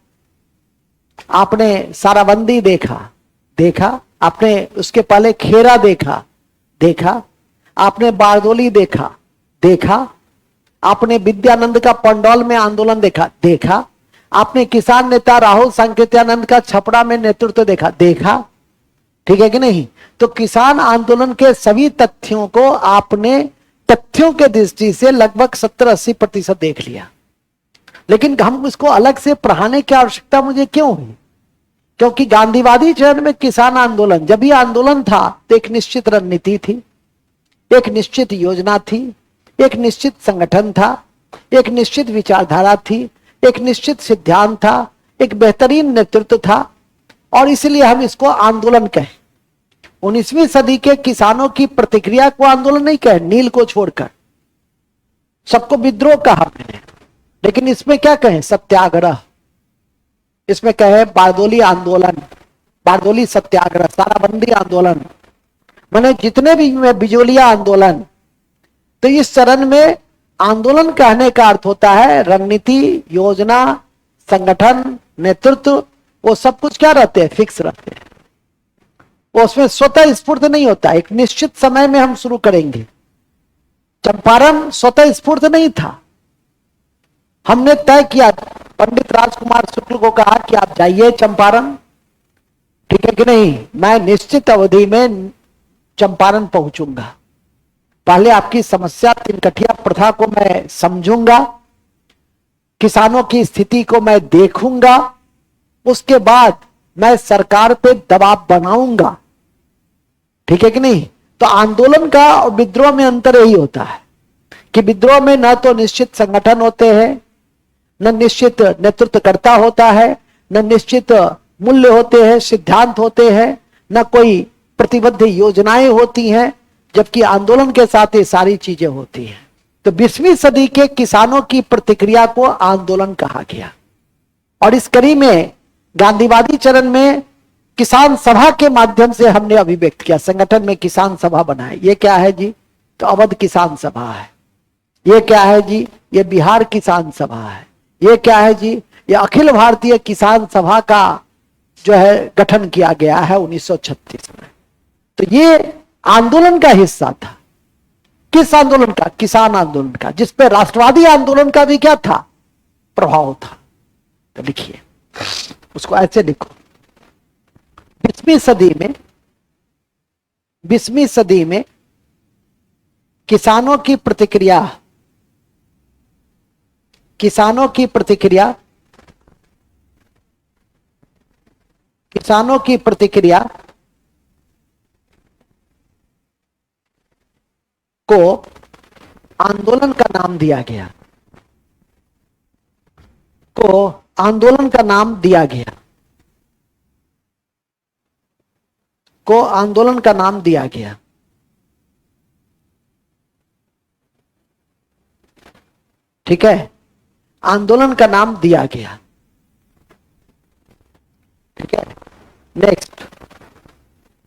आपने साराबंदी देखा, देखा आपने उसके पहले खेरा देखा, देखा आपने बारदोली देखा, देखा आपने विद्यानंद का पंडौल में आंदोलन देखा, देखा आपने किसान नेता राहुल सांकेत्यानंद का छपड़ा में नेतृत्व देखा, देखा। ठीक है कि नहीं? तो किसान आंदोलन के सभी तथ्यों को आपने तथ्यों के दृष्टि से लगभग 70-80% देख लिया। लेकिन हम इसको अलग से पढ़ाने की आवश्यकता मुझे क्यों हुई? क्योंकि गांधीवादी चरण में किसान आंदोलन, जब भी आंदोलन था तो एक निश्चित रणनीति थी, एक निश्चित योजना थी, एक निश्चित संगठन था, एक निश्चित विचारधारा थी, एक निश्चित सिद्धांत था, एक बेहतरीन नेतृत्व था, और इसलिए हम इसको आंदोलन कहें। 19वीं सदी के किसानों की प्रतिक्रिया को आंदोलन नहीं कहे, नील को छोड़कर सबको विद्रोह कहा मैंने, लेकिन इसमें क्या कहें? सत्याग्रह। इसमें कहे बारदोली आंदोलन, बारदोली सत्याग्रह, साराबंदी आंदोलन, मैंने जितने भी बिजोलिया आंदोलन। तो इस चरण में आंदोलन कहने का अर्थ होता है रणनीति, योजना, संगठन, नेतृत्व, वो सब कुछ क्या रहते हैं? फिक्स रहते हैं। वो उसमें स्वतः स्फूर्त नहीं होता। एक निश्चित समय में हम शुरू करेंगे। चंपारण स्वतः स्फूर्त नहीं था। हमने तय किया, पंडित राजकुमार शुक्ल को कहा कि आप जाइए चंपारण, ठीक है कि नहीं, मैं निश्चित अवधि में चंपारण पहुंचूंगा। पहले आपकी समस्या तिनकठिया प्रथा को मैं समझूंगा, किसानों की स्थिति को मैं देखूंगा, उसके बाद मैं सरकार पे दबाव बनाऊंगा। ठीक है कि नहीं? तो आंदोलन का और विद्रोह में अंतर यही होता है कि विद्रोह में न तो निश्चित संगठन होते हैं, न निश्चित नेतृत्वकर्ता होता है, न निश्चित मूल्य होते हैं, सिद्धांत होते हैं, न कोई प्रतिबद्ध योजनाएं होती हैं, जबकि आंदोलन के साथ ये सारी चीजें होती हैं। तो 20वीं सदी के किसानों की प्रतिक्रिया को आंदोलन कहा गया। और इस कड़ी में गांधीवादी चरण में किसान सभा के माध्यम से हमने अभिव्यक्त किया, संगठन में किसान सभा बनाए। ये क्या है जी? तो अवध किसान सभा है। ये क्या है जी? ये बिहार किसान सभा है। ये क्या है जी? ये अखिल भारतीय किसान सभा का जो है गठन किया गया है 1936 में। तो ये आंदोलन का हिस्सा था। किस आंदोलन का? किसान आंदोलन का, जिसपे राष्ट्रवादी आंदोलन का भी क्या था? प्रभाव था। तो लिखिए, उसको ऐसे लिखो, 20वीं सदी में, 20वीं सदी में किसानों की प्रतिक्रिया, किसानों की प्रतिक्रिया, किसानों की प्रतिक्रिया को आंदोलन का नाम दिया गया, को आंदोलन का नाम दिया गया, को आंदोलन का नाम दिया गया। ठीक है, आंदोलन का नाम दिया गया। ठीक है, नेक्स्ट,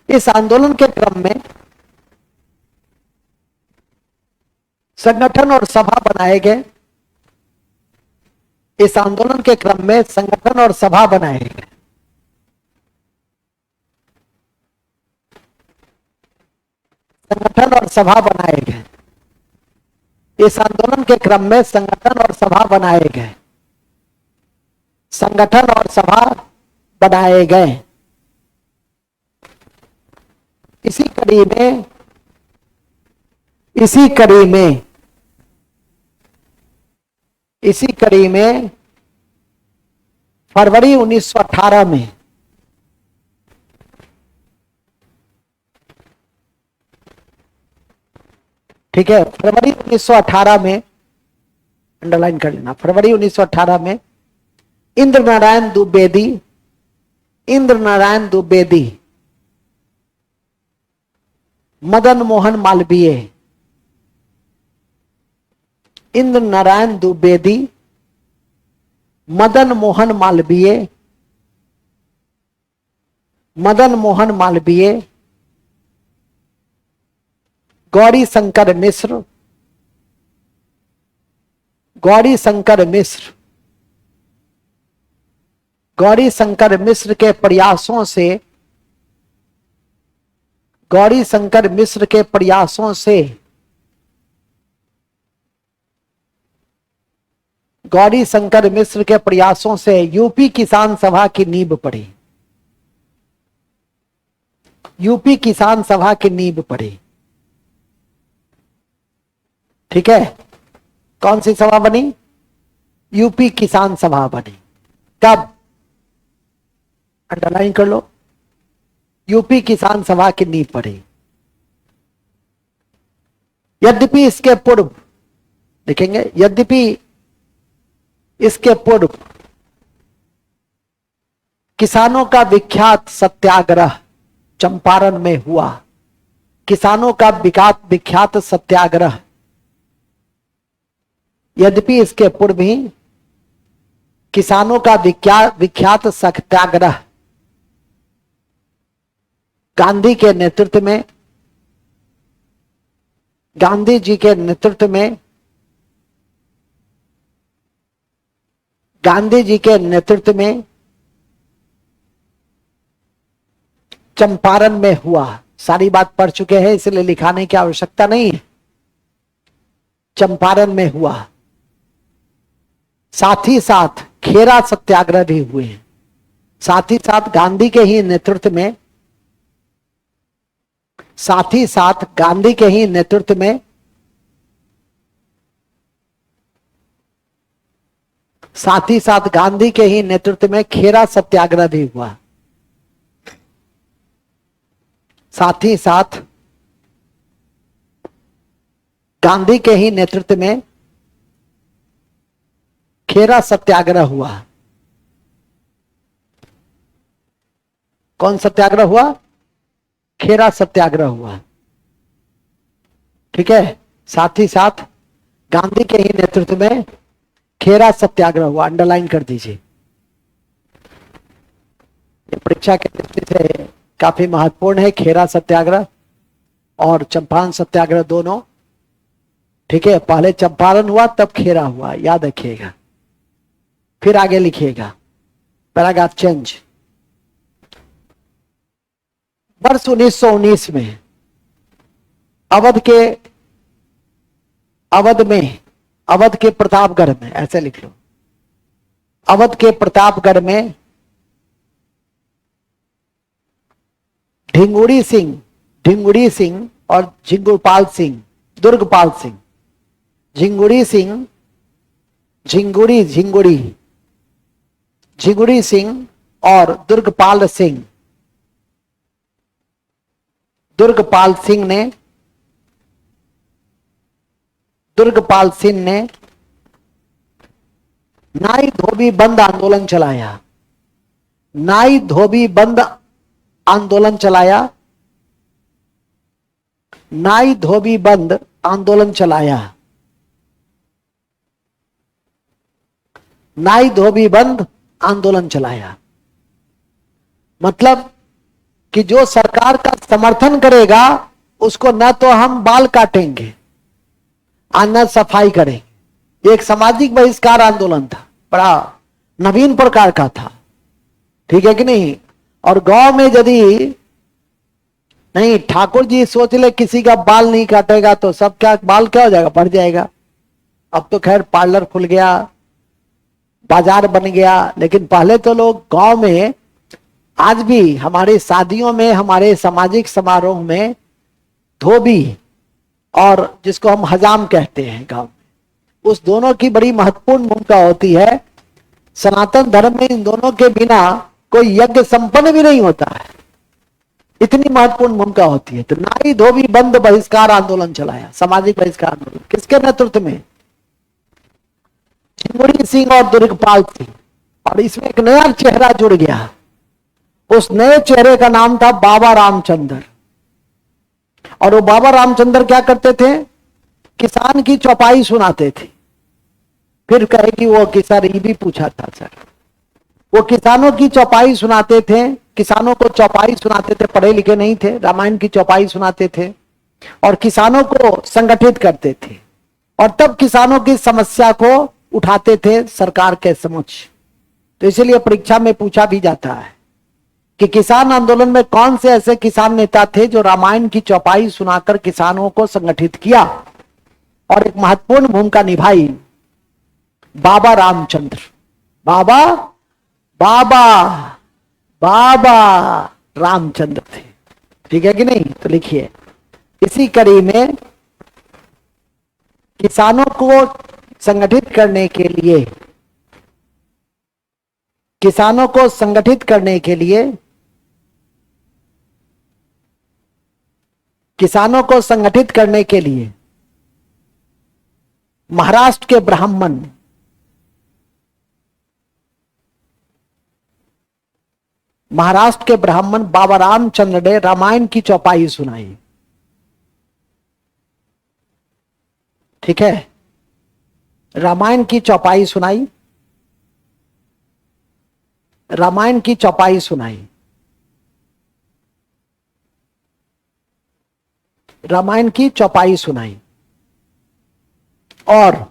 इस आंदोलन के क्रम में संगठन और सभा बनाए गए। इस आंदोलन के क्रम में संगठन और सभा बनाए गए। संगठन और सभा बनाए गए। इस आंदोलन के क्रम में संगठन और सभा बनाए गए। संगठन और सभा बनाए गए। इसी कड़ी में फरवरी 1918 में ठीक है, फरवरी 1918 में अंडरलाइन कर लेना, फरवरी 1918 में इंद्र नारायण द्विवेदी, मदन मोहन मालवीय, इंद्र नारायण द्विवेदी, मदन मोहन मालवीय, गौरी शंकर मिश्र के प्रयासों से यूपी किसान सभा की नींव पड़ी। ठीक है, कौन सी सभा बनी? यूपी किसान सभा बनी। कब? अंडरलाइन कर लो, यूपी किसान सभा की नींव पड़ी। यद्यपि इसके पूर्व देखेंगे, किसानों का विख्यात सत्याग्रह चंपारण में हुआ। यद्यपि इसके पूर्व ही किसानों का विख्यात सत्याग्रह गांधी जी के नेतृत्व में चंपारण में हुआ। सारी बात पढ़ चुके हैं, इसलिए लिखाने की आवश्यकता नहीं है। चंपारण में हुआ। साथ ही साथ खेरा सत्याग्रह भी हुए। साथ ही साथ गांधी के ही नेतृत्व में खेरा सत्याग्रह भी हुआ। साथ ही साथ गांधी के ही नेतृत्व में खेरा सत्याग्रह हुआ। कौन सत्याग्रह हुआ? खेरा सत्याग्रह हुआ। ठीक है, साथ ही साथ गांधी के ही नेतृत्व में खेरा सत्याग्रह हुआ। अंडरलाइन कर दीजिए, ये परीक्षा के दृष्टि से काफी महत्वपूर्ण है। खेरा सत्याग्रह और चंपारण सत्याग्रह दोनों। ठीक है, पहले चंपारण हुआ तब खेरा हुआ, याद रखिएगा। फिर आगे लिखिएगा, पैराग्राफ चेंज। वर्ष 1919 में अवध के प्रतापगढ़ में, ऐसे लिख लो, अवध के प्रतापगढ़ में ढिंगुड़ी सिंह और दुर्गपाल सिंह ने नाई धोबी बंद आंदोलन चलाया। नाई धोबी बंद आंदोलन चलाया। मतलब कि जो सरकार का समर्थन करेगा उसको न तो हम बाल काटेंगे, अन्न सफाई करेंगे। एक सामाजिक बहिष्कार आंदोलन था, बड़ा नवीन प्रकार का था, ठीक है कि नहीं। और गांव में यदि नहीं ठाकुर जी सोच ले किसी का बाल नहीं काटेगा तो सब क्या बाल क्या हो जाएगा, बढ़ जाएगा। अब तो खैर पार्लर खुल गया, बाजार बन गया, लेकिन पहले तो लोग गांव में, आज भी हमारे शादियों में, हमारे सामाजिक समारोह में धोबी और जिसको हम हजाम कहते हैं गांव में, उस दोनों की बड़ी महत्वपूर्ण भूमिका होती है। सनातन धर्म में इन दोनों के बिना कोई यज्ञ संपन्न भी नहीं होता है, इतनी महत्वपूर्ण भूमिका होती है। तो नाई धोबी बंद बहिष्कार आंदोलन चलाया, सामाजिक बहिष्कार आंदोलन, किसके नेतृत्व में? चिंगुड़ी सिंह और दुर्गपाल सिंह। और इसमें एक नया चेहरा जुड़ गया, उस नए चेहरे का नाम था बाबा रामचंद्र। और वो बाबा रामचंद्र क्या करते थे? किसान की चौपाई सुनाते थे। फिर कहे कि वो किसान, ये भी पूछा था सर, वो किसानों की चौपाई सुनाते थे, किसानों को चौपाई सुनाते थे, पढ़े लिखे नहीं थे, रामायण की चौपाई सुनाते थे और किसानों को संगठित करते थे और तब किसानों की समस्या को उठाते थे सरकार के समक्ष। तो इसलिए परीक्षा में पूछा भी जाता है कि किसान आंदोलन में कौन से ऐसे किसान नेता थे जो रामायण की चौपाई सुनाकर किसानों को संगठित किया और एक महत्वपूर्ण भूमिका निभाई? बाबा रामचंद्र। बाबा बाबा बाबा रामचंद्र थे, ठीक है कि नहीं। तो लिखिए, इसी कड़ी में किसानों को संगठित करने के लिए, किसानों को संगठित करने के लिए, किसानों को संगठित करने के लिए महाराष्ट्र के ब्राह्मण, महाराष्ट्र के ब्राह्मण बाबा रामचंद्र ने रामायण की चौपाई सुनाई, ठीक है। रामायण की चौपाई सुनाई, रामायण की चौपाई सुनाई, रामायण की चौपाई सुनाई। और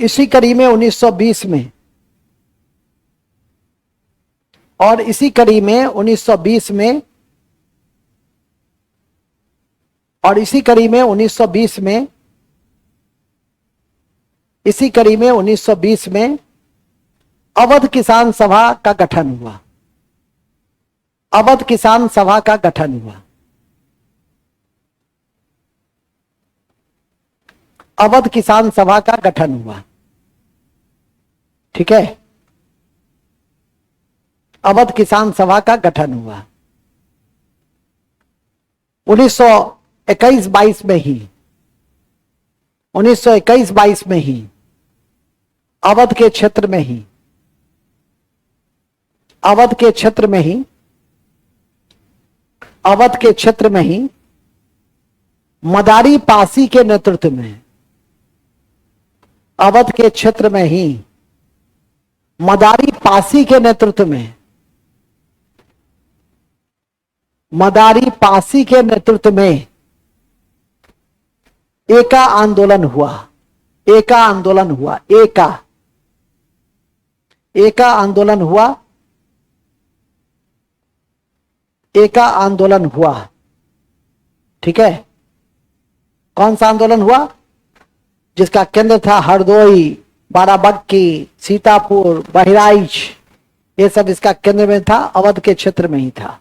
इसी कड़ी में 1920 में, और इसी कड़ी में 1920 में, और इसी कड़ी में 1920 में, इसी कड़ी में 1920 में अवध किसान सभा का गठन हुआ। अवध किसान सभा का गठन हुआ। अवध किसान सभा का गठन हुआ, ठीक है। अवध किसान सभा का गठन हुआ 1921-22 में ही, 1921-22 में ही अवध के क्षेत्र में ही, अवध के क्षेत्र में ही, अवध के क्षेत्र में ही मदारी पासी के नेतृत्व में, अवध के क्षेत्र में ही मदारी पासी के नेतृत्व में, मदारी पासी के नेतृत्व में एका आंदोलन हुआ। एका आंदोलन हुआ, एका एका आंदोलन हुआ, एका आंदोलन हुआ, ठीक है। कौन सा आंदोलन हुआ? जिसका केंद्र था हरदोई, बाराबंकी, सीतापुर, बहराइच, ये सब इसका केंद्र में था, अवध के क्षेत्र में ही था।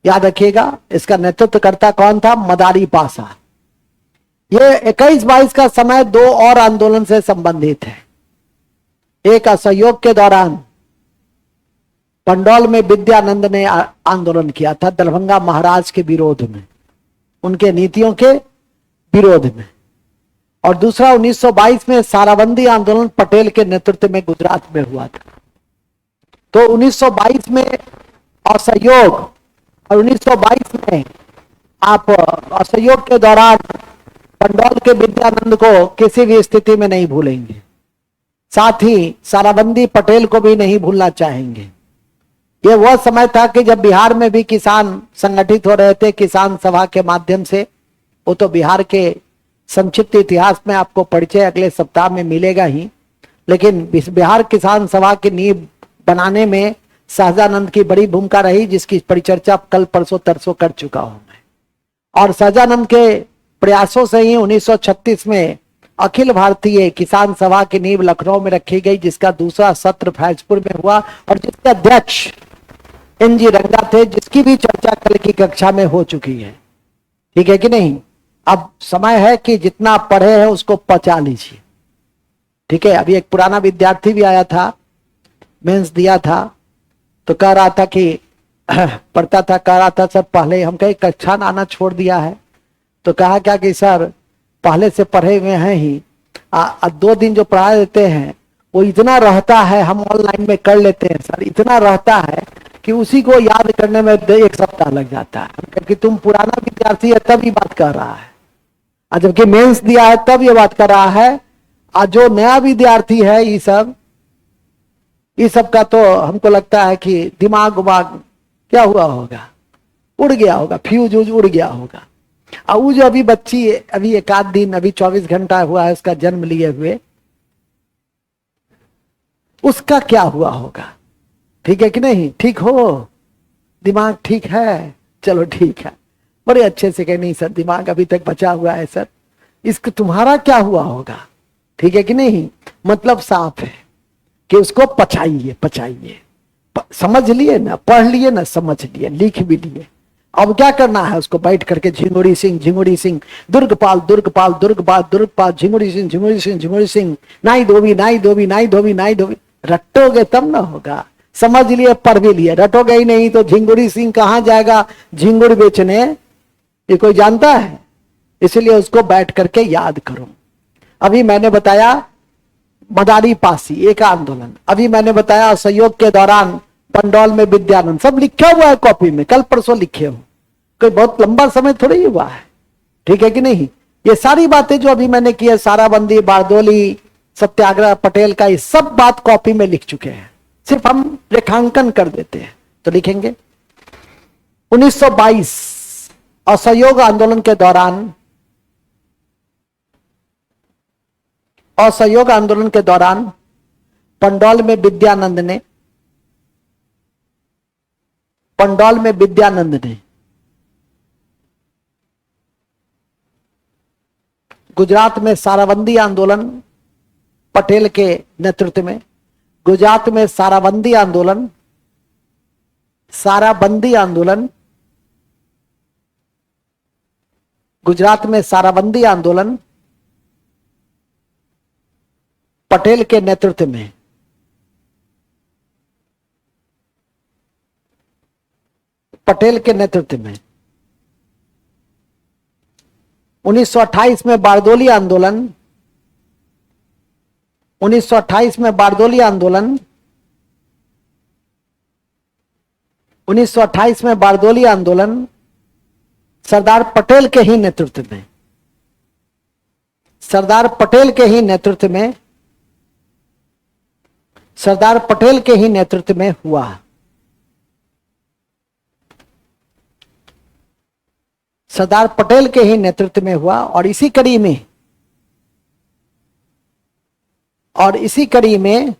याद रखिएगा, इसका नेतृत्व करता कौन था? मदारी पासा। ये 21-22 का समय दो और आंदोलन से संबंधित है। एक असहयोग के दौरान पंडौल में विद्यानंद ने आंदोलन किया था दरभंगा महाराज के विरोध में, उनके नीतियों के विरोध में। और दूसरा 1922 में साराबंदी आंदोलन पटेल के नेतृत्व में गुजरात में हुआ था। तो 1922 में असहयोग और 1922 में आप असहयोग के दौरान पंडौल के विद्यानंद को किसी भी स्थिति में नहीं भूलेंगे, साथ ही साराबंदी पटेल को भी नहीं भूलना चाहेंगे। यह वह समय था कि जब बिहार में भी किसान संगठित हो रहे थे किसान सभा के माध्यम से, वो तो बिहार के संक्षिप्त इतिहास में आपको परिचय अगले सप्ताह में मिलेगा ही, लेकिन बिहार किसान सभा की नींव बनाने में सहजानंद की बड़ी भूमिका रही, जिसकी परिचर्चा कल परसों तरसों कर चुका हूं मैं। और सहजानंद के प्रयासों से ही 1936 में अखिल भारतीय किसान सभा की नींव लखनऊ में रखी गई, जिसका दूसरा सत्र फैजपुर में हुआ और जिसके अध्यक्ष NG रंगा थे, जिसकी भी चर्चा कल की कक्षा में हो चुकी है। ठीक है कि नहीं? अब समय है कि जितना पढ़े हैं उसको पचा लीजिए। ठीक है, अभी एक पुराना विद्यार्थी भी आया था, मेंस दिया था, तो कह रहा था कि पढ़ता था, कह रहा था सर पहले, हम कहे कक्षा आना छोड़ दिया है, तो कहा क्या कि सर पहले से पढ़े हुए हैं ही, 2 दिन जो पढ़ा देते हैं वो इतना रहता है, हम ऑनलाइन में कर लेते हैं सर, इतना रहता है कि उसी को याद करने में 1 सप्ताह लग जाता है। क्योंकि तुम पुराना विद्यार्थी है तब ये बात कर रहा है, और जबकि मेंस दिया है तब ये बात कर रहा है। और जो नया विद्यार्थी है ये सब का तो हमको लगता है कि दिमाग उमाग क्या हुआ होगा, उड़ गया होगा, फ्यूज उड़ गया होगा। और वो जो अभी बच्ची, अभी 1 आध दिन, अभी 24 घंटा हुआ है उसका जन्म लिए हुए, उसका क्या हुआ होगा? ठीक है कि नहीं? ठीक हो, दिमाग ठीक है, चलो ठीक है, बड़े अच्छे से कहे नहीं सर दिमाग अभी तक बचा हुआ है सर, इसका तुम्हारा क्या हुआ होगा? ठीक है कि नहीं? मतलब साफ है कि उसको पचाइए। समझ लिए ना, पढ़ लिए ना, समझ लिए, लिख भी लिए। अब क्या करना है? उसको बैठ करके झिंगुड़ी सिंह, दुर्गपाल, झिंगुड़ी सिंह, नाई धोबी, रटोगे तब ना होगा। समझ लिए, पढ़ भी लिए, रटोगे ही नहीं तो झिंगुड़ी सिंह कहां जाएगा झिंगुड़ बेचने? ये कोई जानता है? इसलिए उसको बैठ करके याद करो। अभी मैंने बताया मदारी पासी एक आंदोलन, अभी मैंने बताया असहयोग के दौरान पंडौल में विद्यानंद, सब लिखा हुआ है कॉपी में, कल परसों लिखे हो, कोई बहुत लंबा समय थोड़ी ही हुआ है। ठीक है कि नहीं? ये सारी बातें जो अभी मैंने की है, साराबंदी, बारदोली, सत्याग्रह, पटेल का, ये सब बात कॉपी में लिख चुके हैं, सिर्फ हम रेखांकन कर देते हैं। तो लिखेंगे 1922 असहयोग आंदोलन के दौरान पंडौल में विद्यानंद ने गुजरात में साराबंदी आंदोलन पटेल के नेतृत्व में, गुजरात में साराबंदी आंदोलन पटेल के नेतृत्व में, 1928 में बारदोली आंदोलन, 1928 में बारदोली आंदोलन सरदार पटेल के ही नेतृत्व में, सरदार पटेल के ही नेतृत्व में हुआ। सरदार पटेल के ही नेतृत्व में हुआ। और इसी कड़ी में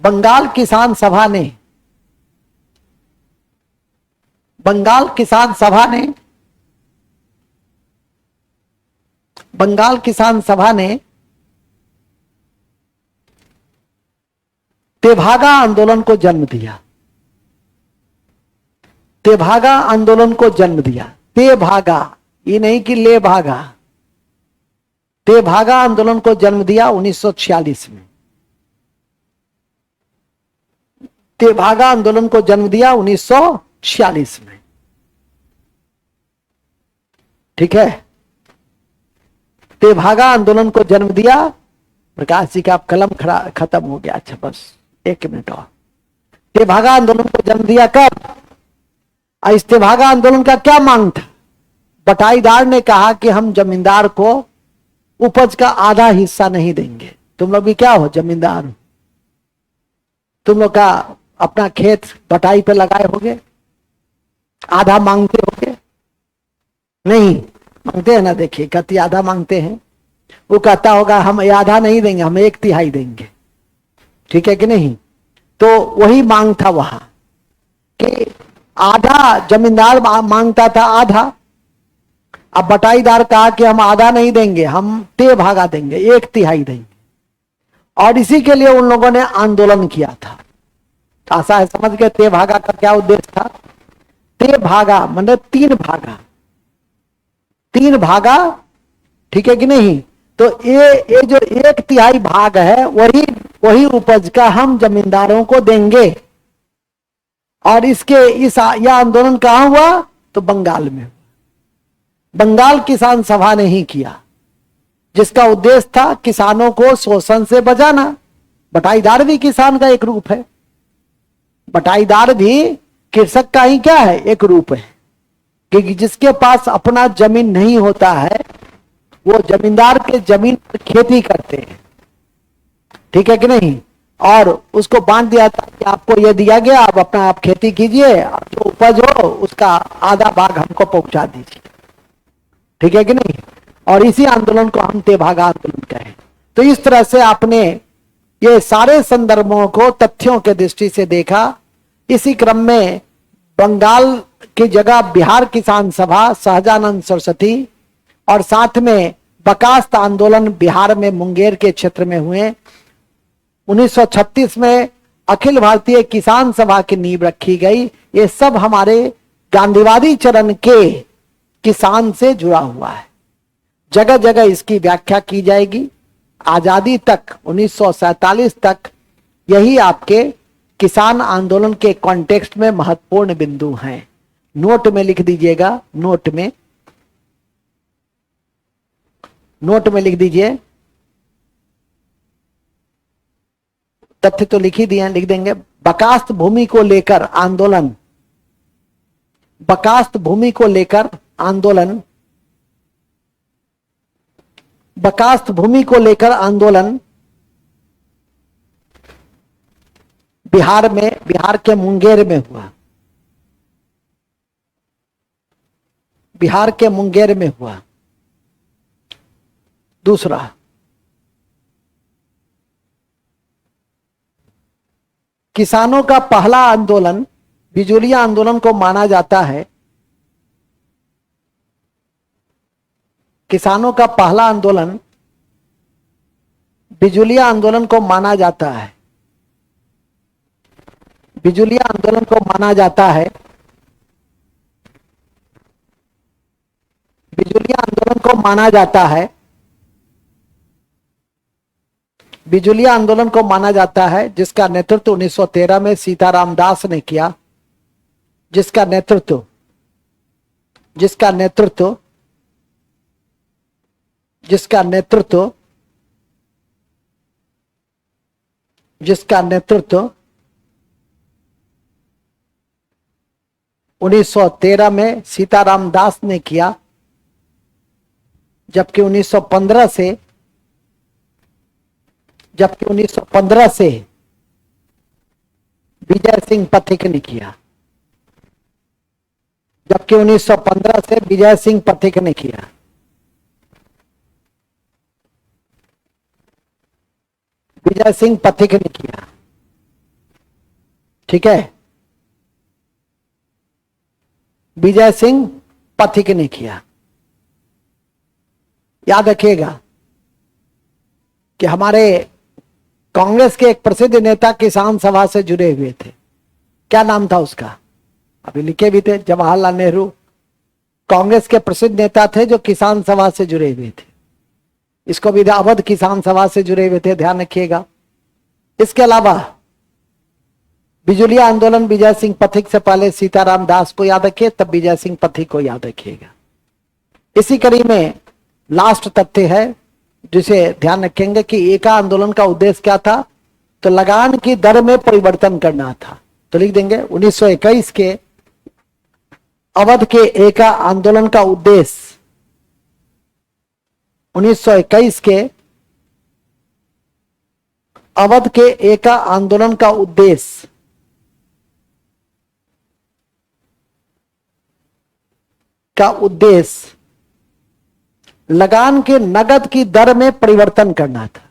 बंगाल किसान सभा ने तेभागा आंदोलन को जन्म दिया। तेभागा, ये नहीं कि ले भागा, तेभागा आंदोलन को जन्म दिया 1946 में। तेभागा आंदोलन को जन्म दिया 1946 में। ठीक है, तेभागा आंदोलन को जन्म दिया। प्रकाश जी का आप कलम खत्म हो गया। अच्छा बस 1 मिनट और। तेभागा आंदोलन को जन्म दिया कब? इस तेभागा आंदोलन का क्या मांग था? बटाईदार ने कहा कि हम जमींदार को उपज का आधा हिस्सा नहीं देंगे। तुम लोग भी क्या हो, जमींदार हो, तुम लोग का अपना खेत बटाई पे लगाए होगे, आधा मांगते होगे, नहीं मांगते हैं ना, देखिए कति आधा मांगते हैं, वो कहता होगा हम आधा नहीं देंगे, हम 1/3 देंगे, ठीक है कि नहीं। तो वही मांग था वहां कि आधा जमींदार मांगता था आधा, अब बटाईदार कहा कि हम आधा नहीं देंगे, हम 3 भागा देंगे, 1/3 देंगे। और इसी के लिए उन लोगों ने आंदोलन किया था। आशा है समझ गए 3 भागा का क्या उद्देश्य था। 3 भागा मतलब 3 भागा, 3 भागा, ठीक है कि नहीं। तो ये जो 1/3 भाग है वही वही उपज का हम जमींदारों को देंगे। और यह आंदोलन कहां हुआ, तो बंगाल में। बंगाल किसान सभा ने ही किया, जिसका उद्देश्य था किसानों को शोषण से बचाना। बटाईदार भी किसान का एक रूप है, बटाईदार भी कृषक का ही क्या है, एक रूप है। क्योंकि जिसके पास अपना जमीन नहीं होता है वो जमींदार के जमीन पर खेती करते हैं, ठीक है कि नहीं। और उसको बांट दिया था कि आपको ये दिया गया, आप अपना आप खेती कीजिए, जो उपज हो उसका आधा भाग हमको पहुंचा दीजिए, ठीक है कि नहीं। और इसी आंदोलन को हम 3 भागा आंदोलन कहें। तो इस तरह से आपने ये सारे संदर्भों को तथ्यों के दृष्टि से देखा। इसी क्रम में बंगाल की जगह बिहार किसान सभा, सहजानंद सरस्वती, और साथ में बकास्त आंदोलन बिहार में मुंगेर के क्षेत्र में हुए। 1936 में अखिल भारतीय किसान सभा की नींव रखी गई। ये सब हमारे गांधीवादी चरण के किसान से जुड़ा हुआ है। जगह जगह इसकी व्याख्या की जाएगी। आजादी तक 1947 तक यही आपके किसान आंदोलन के कॉन्टेक्स्ट में महत्वपूर्ण बिंदु हैं। नोट में लिख दीजिएगा, नोट में लिख दीजिए। तथ्य तो लिख ही दिए, लिख देंगे। बकास्त भूमि को लेकर आंदोलन, बकास्त भूमि को लेकर आंदोलन, बकास्त भूमि को लेकर आंदोलन बिहार के मुंगेर में हुआ, बिहार के मुंगेर में हुआ। दूसरा, किसानों का पहला आंदोलन बिजुलिया आंदोलन को माना जाता है। किसानों का पहला आंदोलन बिजुलिया आंदोलन को माना जाता है, बिजुलिया आंदोलन को माना जाता है, बिजुलिया आंदोलन को माना जाता है, बिजुलिया आंदोलन को माना जाता है, जिसका नेतृत्व 1913 में सीताराम दास ने किया, जिसका नेतृत्व जिसका नेतृत्व जिसका नेतृत्व जिसका नेतृत्व 1913 में सीताराम दास ने किया, जबकि 1915 से विजय सिंह पथिक ने किया, जबकि 1915 से विजय सिंह पथिक ने किया। विजय सिंह पथिक ने किया, ठीक है, विजय सिंह पथिक ने किया। याद रखिएगा कि हमारे कांग्रेस के एक प्रसिद्ध नेता किसान सभा से जुड़े हुए थे। क्या नाम था उसका, अभी लिखे भी थे, जवाहरलाल नेहरू। कांग्रेस के प्रसिद्ध नेता थे जो किसान सभा से जुड़े हुए थे। इसको भी अवध किसान सभा से जुड़े हुए थे, ध्यान रखिएगा। इसके अलावा बिजुलिया आंदोलन विजय सिंह पथिक से पहले सीताराम दास को याद रखिए, तब विजय सिंह पथिक को याद रखिएगा। इसी कड़ी में लास्ट तथ्य है जिसे ध्यान रखेंगे कि एका आंदोलन का उद्देश्य क्या था, तो लगान की दर में परिवर्तन करना था। तो लिख देंगे 1921 के अवध के एका आंदोलन का उद्देश्य, 1921 के अवध के एका आंदोलन का उद्देश्य लगान के नगद की दर में परिवर्तन करना था।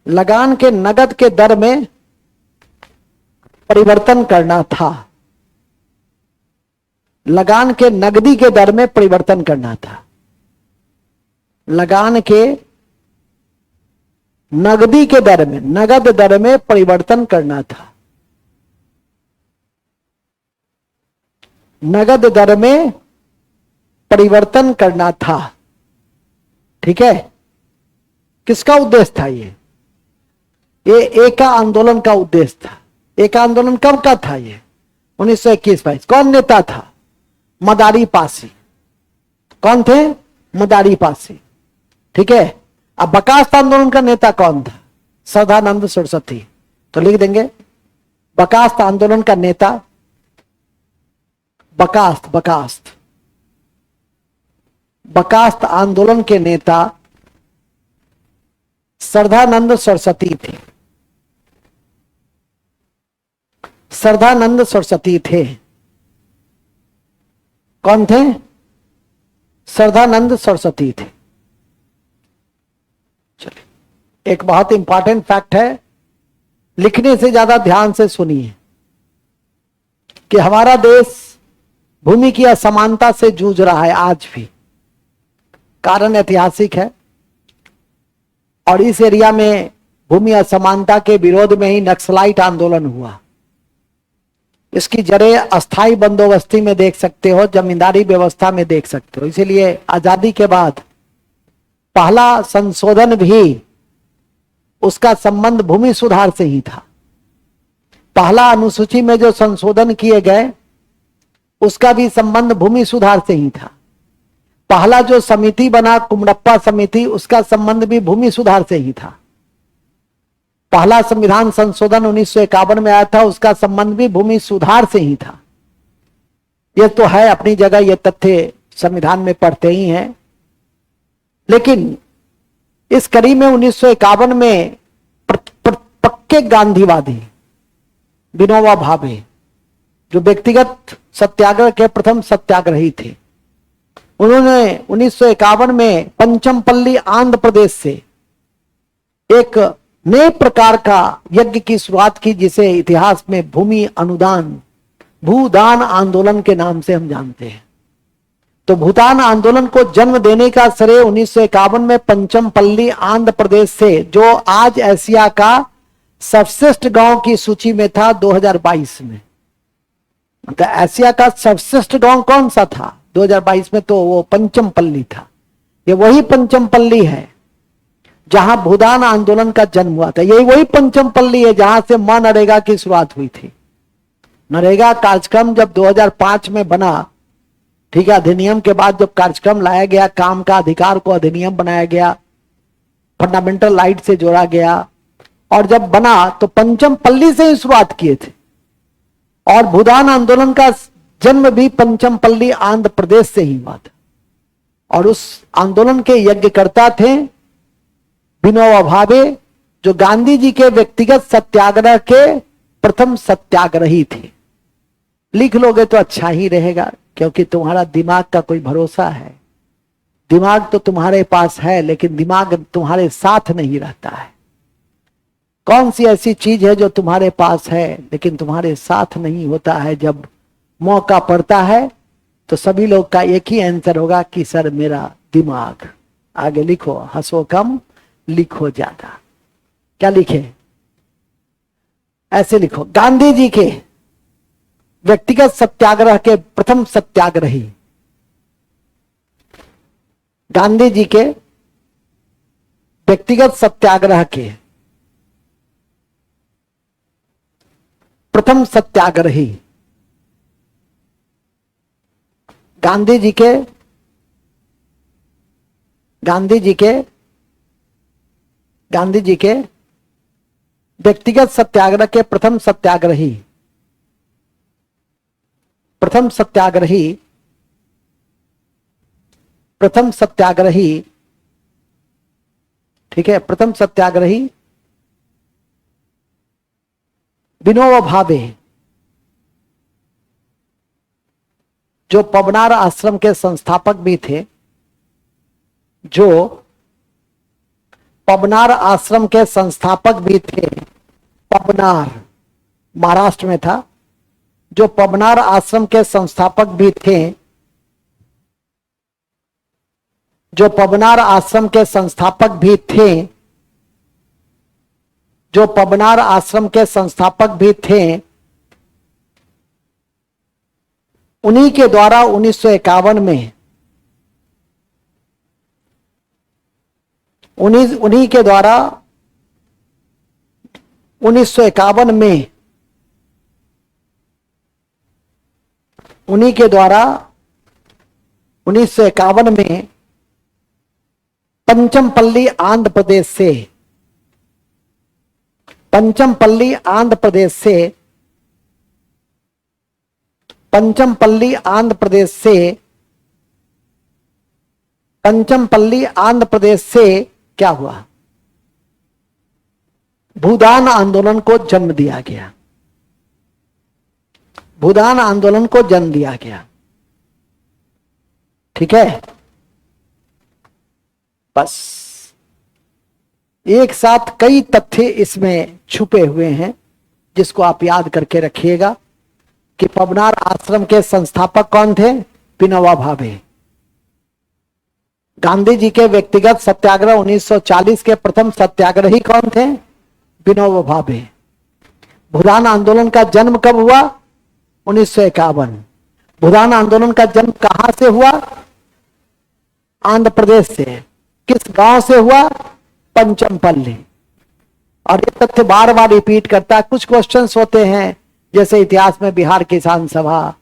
लगान के नगद के दर में परिवर्तन करना था। लगान के नगदी के दर में परिवर्तन करना था। लगान के नगदी के दर में, नगद दर में परिवर्तन करना था। नगद दर में परिवर्तन करना था। ठीक है, किसका उद्देश्य था ये एका आंदोलन का उद्देश्य था। एका आंदोलन कब का था ये? 1921-22। कौन नेता था? मदारी पासी। कौन थे? मदारी पासी। ठीक है, अब बकास्त आंदोलन का नेता कौन था? सदानंद सरस्वती। तो लिख देंगे बकास्त आंदोलन का नेता, बकास्त आंदोलन के नेता सदानंद सरस्वती थे। सदानंद सरस्वती थे। कौन थे? सदानंद सरस्वती थे। चलिए, एक बहुत इंपॉर्टेंट फैक्ट है, लिखने से ज्यादा ध्यान से सुनिए कि हमारा देश भूमि की असमानता से जूझ रहा है आज भी। कारण ऐतिहासिक है, और इस एरिया में भूमि असमानता के विरोध में ही नक्सलाइट आंदोलन हुआ। इसकी जड़ें अस्थाई बंदोबस्ती में देख सकते हो, जमींदारी व्यवस्था में देख सकते हो। इसीलिए आजादी के बाद पहला संशोधन भी उसका संबंध भूमि सुधार से ही था। पहला अनुसूची में जो संशोधन किए गए उसका भी संबंध भूमि सुधार से ही था। पहला जो समिति बना कुमरप्पा समिति, उसका संबंध भी भूमि सुधार से ही था। पहला संविधान संशोधन 1951 में आया था, उसका संबंध भी भूमि सुधार से ही था। यह तो है अपनी जगह, यह तथ्य संविधान में पढ़ते ही हैं। लेकिन इस कड़ी में 1951 में पक्के गांधीवादी विनोबा भावे, जो व्यक्तिगत सत्याग्रह के प्रथम सत्याग्रही थे, उन्होंने 1951 में पंचमपल्ली आंध्र प्रदेश से एक नए प्रकार का यज्ञ की शुरुआत की, जिसे इतिहास में भूमि अनुदान, भूदान आंदोलन के नाम से हम जानते हैं। तो भूदान आंदोलन को जन्म देने का श्रेय 1951 में पंचमपल्ली आंध्र प्रदेश से, जो आज एशिया का सर्वश्रेष्ठ गांव की सूची में था 2022 में। मतलब एशिया का सर्वश्रेष्ठ गांव कौन सा था 2022 में? तो वो पंचमपल्ली था। ये वही पंचमपल्ली है जहां भूदान आंदोलन का जन्म हुआ था। यही वही पंचमपल्ली है जहां से मनरेगा की शुरुआत हुई थी। नरेगा कार्यक्रम जब 2005 में बना, ठीक है, अधिनियम के बाद जब कार्यक्रम लाया गया, काम का अधिकार को अधिनियम बनाया गया, फंडामेंटल राइट से जोड़ा गया, और जब बना तो पंचमपल्ली से ही शुरुआत किए थे। और भूदान आंदोलन का जन्म भी पंचमपल्ली आंध्र प्रदेश से ही हुआ था। और उस आंदोलन के यज्ञकर्ता थे विनोबा भावे, जो गांधी जी के व्यक्तिगत सत्याग्रह के प्रथम सत्याग्रही थे। लिख लोगे तो अच्छा ही रहेगा, क्योंकि तुम्हारा दिमाग का कोई भरोसा है। दिमाग तो तुम्हारे पास है, लेकिन दिमाग तुम्हारे साथ नहीं रहता है। कौन सी ऐसी चीज है जो तुम्हारे पास है लेकिन तुम्हारे साथ नहीं होता है? जब मौका पड़ता है तो सभी लोग का एक ही आंसर होगा कि सर मेरा दिमाग। आगे लिखो, हंसो कम लिखो ज्यादा। क्या लिखे? ऐसे लिखो, गांधी जी के व्यक्तिगत सत्याग्रह के प्रथम सत्याग्रही, गांधी जी के व्यक्तिगत सत्याग्रह के प्रथम सत्याग्रही, गांधी जी के व्यक्तिगत सत्याग्रह के प्रथम सत्याग्रही, ठीक है, प्रथम सत्याग्रही विनोबा भावे, जो पवनार आश्रम के संस्थापक भी थे। जो पबनार आश्रम के संस्थापक भी थे। पबनार महाराष्ट्र में था। जो पबनार आश्रम के संस्थापक भी थे, जो पबनार आश्रम के संस्थापक भी थे, जो पबनार आश्रम के संस्थापक भी थे, उन्हीं के द्वारा 1951 में उन्हीं के द्वारा 1951 में उन्हीं के द्वारा 1951 में पंचमपल्ली आंध्र प्रदेश से पंचमपल्ली आंध्र प्रदेश से पंचमपल्ली आंध्र प्रदेश से पंचमपल्ली आंध्र प्रदेश से क्या हुआ? भूदान आंदोलन को जन्म दिया गया। भूदान आंदोलन को जन्म दिया गया। ठीक है, बस एक साथ कई तथ्य इसमें छुपे हुए हैं जिसको आप याद करके रखिएगा कि पबनार आश्रम के संस्थापक कौन थे? विनोबा भावे। गांधी जी के व्यक्तिगत सत्याग्रह 1940 के प्रथम सत्याग्रही कौन थे? विनोबा भावे। भूदान आंदोलन का जन्म कब हुआ? 1951। भूदान आंदोलन का जन्म कहां से हुआ? आंध्र प्रदेश से। किस गांव से हुआ? पंचमपल्ली। और ये तथ्य बार बार रिपीट करता है। कुछ क्वेश्चंस होते हैं जैसे इतिहास में बिहार किसान सभा,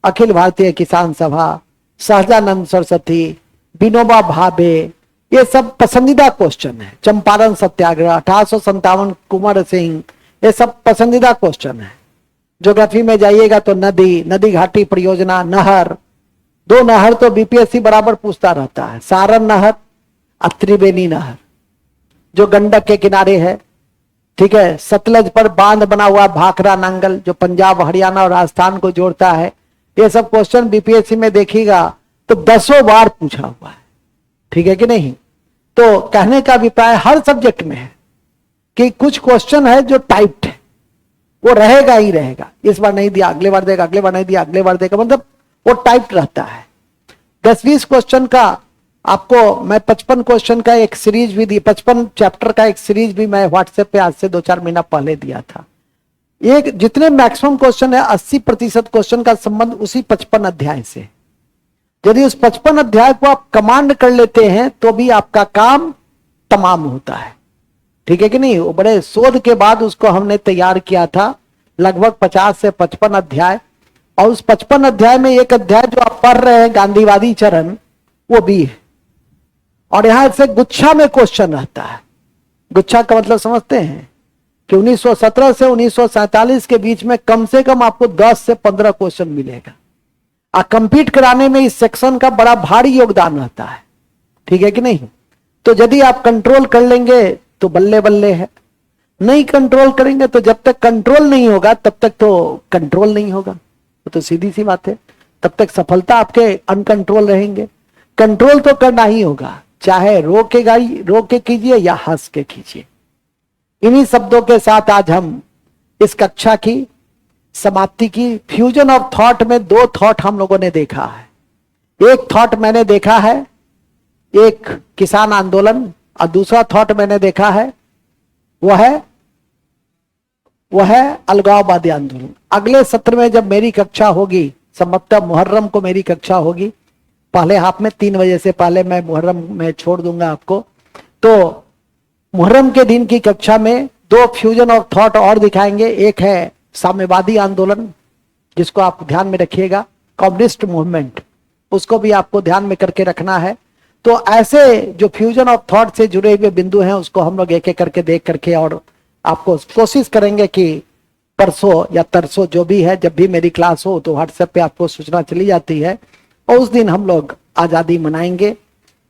अखिल भारतीय किसान सभा, सहजानंद सरस्वती, विनोबा भावे, ये सब पसंदीदा क्वेश्चन है। चंपारण सत्याग्रह, 1857 कुंवर सिंह, ये सब पसंदीदा क्वेश्चन है। ज्योग्राफी में जाइएगा तो नदी घाटी परियोजना, नहर, दो नहर तो बीपीएससी बराबर पूछता रहता है, सारण नहर और त्रिवेणी नहर जो गंडक के किनारे है। ठीक है, सतलज पर बांध बना हुआ भाखड़ा नांगल जो पंजाब, हरियाणा और राजस्थान को जोड़ता है। ये सब क्वेश्चन बीपीएससी में देखिएगा तो 10 बार पूछा हुआ है। ठीक है कि नहीं? तो कहने का अभिप्राय हर सब्जेक्ट में है कि कुछ क्वेश्चन है जो टाइप्ड है, वो रहेगा ही रहेगा। इस बार नहीं दिया, अगले बार देगा, अगले बार नहीं दिया, अगले बार देगा, मतलब वो टाइप्ड रहता है। 10-20 क्वेश्चन का आपको मैं 55 क्वेश्चन का एक सीरीज भी दी, 55 चैप्टर का एक सीरीज भी मैं व्हाट्सएप पे आज से 2-4 महीना पहले दिया था। एक जितने मैक्सिमम क्वेश्चन है 80% क्वेश्चन का संबंध उसी 55 अध्याय से। यदि उस 55 अध्याय को आप कमांड कर लेते हैं तो भी आपका काम तमाम होता है। ठीक है कि नहीं? वो बड़े शोध के बाद उसको हमने तैयार किया था, लगभग 50 से 55 अध्याय। और उस 55 अध्याय में एक अध्याय जो आप पढ़ रहे हैं गांधीवादी चरण, वो भी है। और यहां से गुच्छा में क्वेश्चन रहता है। गुच्छा का मतलब समझते हैं कि 1917 से 1947 के बीच में कम से कम आपको 10 से 15 क्वेश्चन मिलेगा। कंप्लीट कराने में इस सेक्शन का बड़ा भारी योगदान रहता है। ठीक है कि नहीं? तो यदि आप कंट्रोल कर लेंगे तो बल्ले बल्ले है, नहीं कंट्रोल करेंगे तो जब तक कंट्रोल नहीं होगा तब तक तो कंट्रोल नहीं होगा। तो सीधी सी बात है, तब तक सफलता आपके अनकंट्रोल रहेंगे। कंट्रोल तो करना ही होगा, चाहे रो के कीजिए या हंस के कीजिए। इन्हीं शब्दों के साथ आज हम इस कक्षा की समाप्ति की। फ्यूजन ऑफ थॉट में 2 थॉट हम लोगों ने देखा है। एक थॉट मैंने देखा है एक किसान आंदोलन, और दूसरा थॉट मैंने देखा है वो है अलगाववादी आंदोलन। अगले सत्र में जब मेरी कक्षा होगी, संभवतः मुहर्रम को मेरी कक्षा होगी, पहले हाफ में 3 बजे से पहले मैं मुहर्रम में छोड़ दूंगा आपको। तो मुहर्रम के दिन की कक्षा में 2 फ्यूजन ऑफ थॉट और दिखाएंगे। एक है साम्यवादी आंदोलन, जिसको आप ध्यान में रखिएगा, कम्युनिस्ट मूवमेंट, उसको भी आपको ध्यान में करके रखना है। तो ऐसे जो फ्यूजन ऑफ थॉट से जुड़े हुए बिंदु हैं उसको हम लोग एक एक करके देख करके, और आपको कोशिश करेंगे कि परसों या तरसों जो भी है, जब भी मेरी क्लास हो तो व्हाट्सएप पे आपको सूचना चली जाती है, और उस दिन हम लोग आजादी मनाएंगे।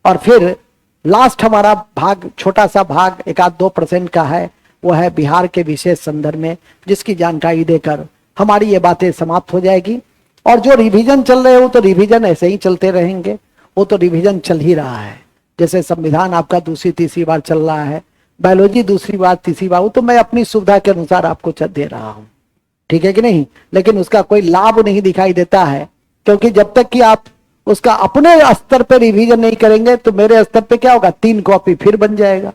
और फिर लास्ट हमारा भाग, छोटा सा भाग 1-2% का है, वो है बिहार के विशेष संदर्भ में, जिसकी जानकारी देकर हमारी ये बातें समाप्त हो जाएगी। और जो रिवीजन चल रहे हो तो रिवीजन ऐसे ही चलते रहेंगे, वो तो रिवीजन चल ही रहा है। जैसे संविधान आपका दूसरी तीसरी बार चल रहा है, बायोलॉजी दूसरी बार तीसरी बार, वो तो मैं अपनी सुविधा के अनुसार आपको दे रहा हूं, ठीक है कि नहीं। लेकिन उसका कोई लाभ नहीं दिखाई देता है, क्योंकि जब तक कि आप उसका अपने स्तर पे रिवीजन नहीं करेंगे तो मेरे स्तर पे क्या होगा, 3 कॉपी फिर बन जाएगा।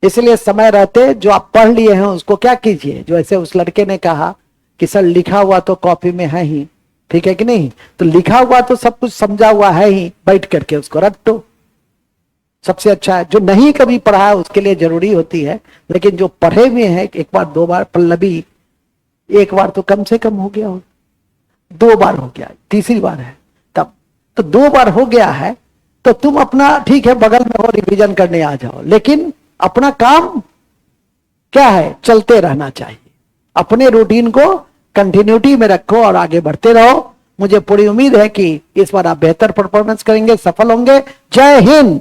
इसलिए समय रहते जो आप पढ़ लिए हैं उसको क्या कीजिए, जो ऐसे उस लड़के ने कहा कि सर लिखा हुआ तो कॉपी में है ही, ठीक है कि नहीं, तो लिखा हुआ तो सब कुछ समझा हुआ है ही, बैठ करके उसको रटो, सबसे अच्छा है। जो नहीं कभी पढ़ा है उसके लिए जरूरी होती है, लेकिन जो पढ़े हुए हैं एक बार 2 बार, पल्लवी एक बार तो कम से कम हो गया हो, 2 बार हो गया, तीसरी बार है तब तो 2 बार हो गया है, तो तुम अपना ठीक है बगल में हो रिवीजन करने आ जाओ, लेकिन अपना काम क्या है, चलते रहना चाहिए। अपने रूटीन को कंटिन्यूटी में रखो और आगे बढ़ते रहो। मुझे पूरी उम्मीद है कि इस बार आप बेहतर परफॉर्मेंस करेंगे, सफल होंगे। जय हिंद।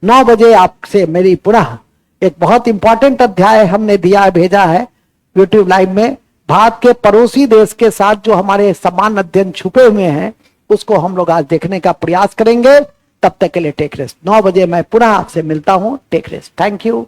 9 बजे आपसे मेरी पुनः एक बहुत इंपॉर्टेंट अध्याय हमने दिया भेजा है यूट्यूब लाइव में, भारत के पड़ोसी देश के साथ जो हमारे समान अध्ययन छुपे हुए हैं उसको हम लोग आज देखने का प्रयास करेंगे। तब तक के लिए टेक रेस्ट। 9 बजे मैं पुनः आपसे मिलता हूं। Take rest. Thank you.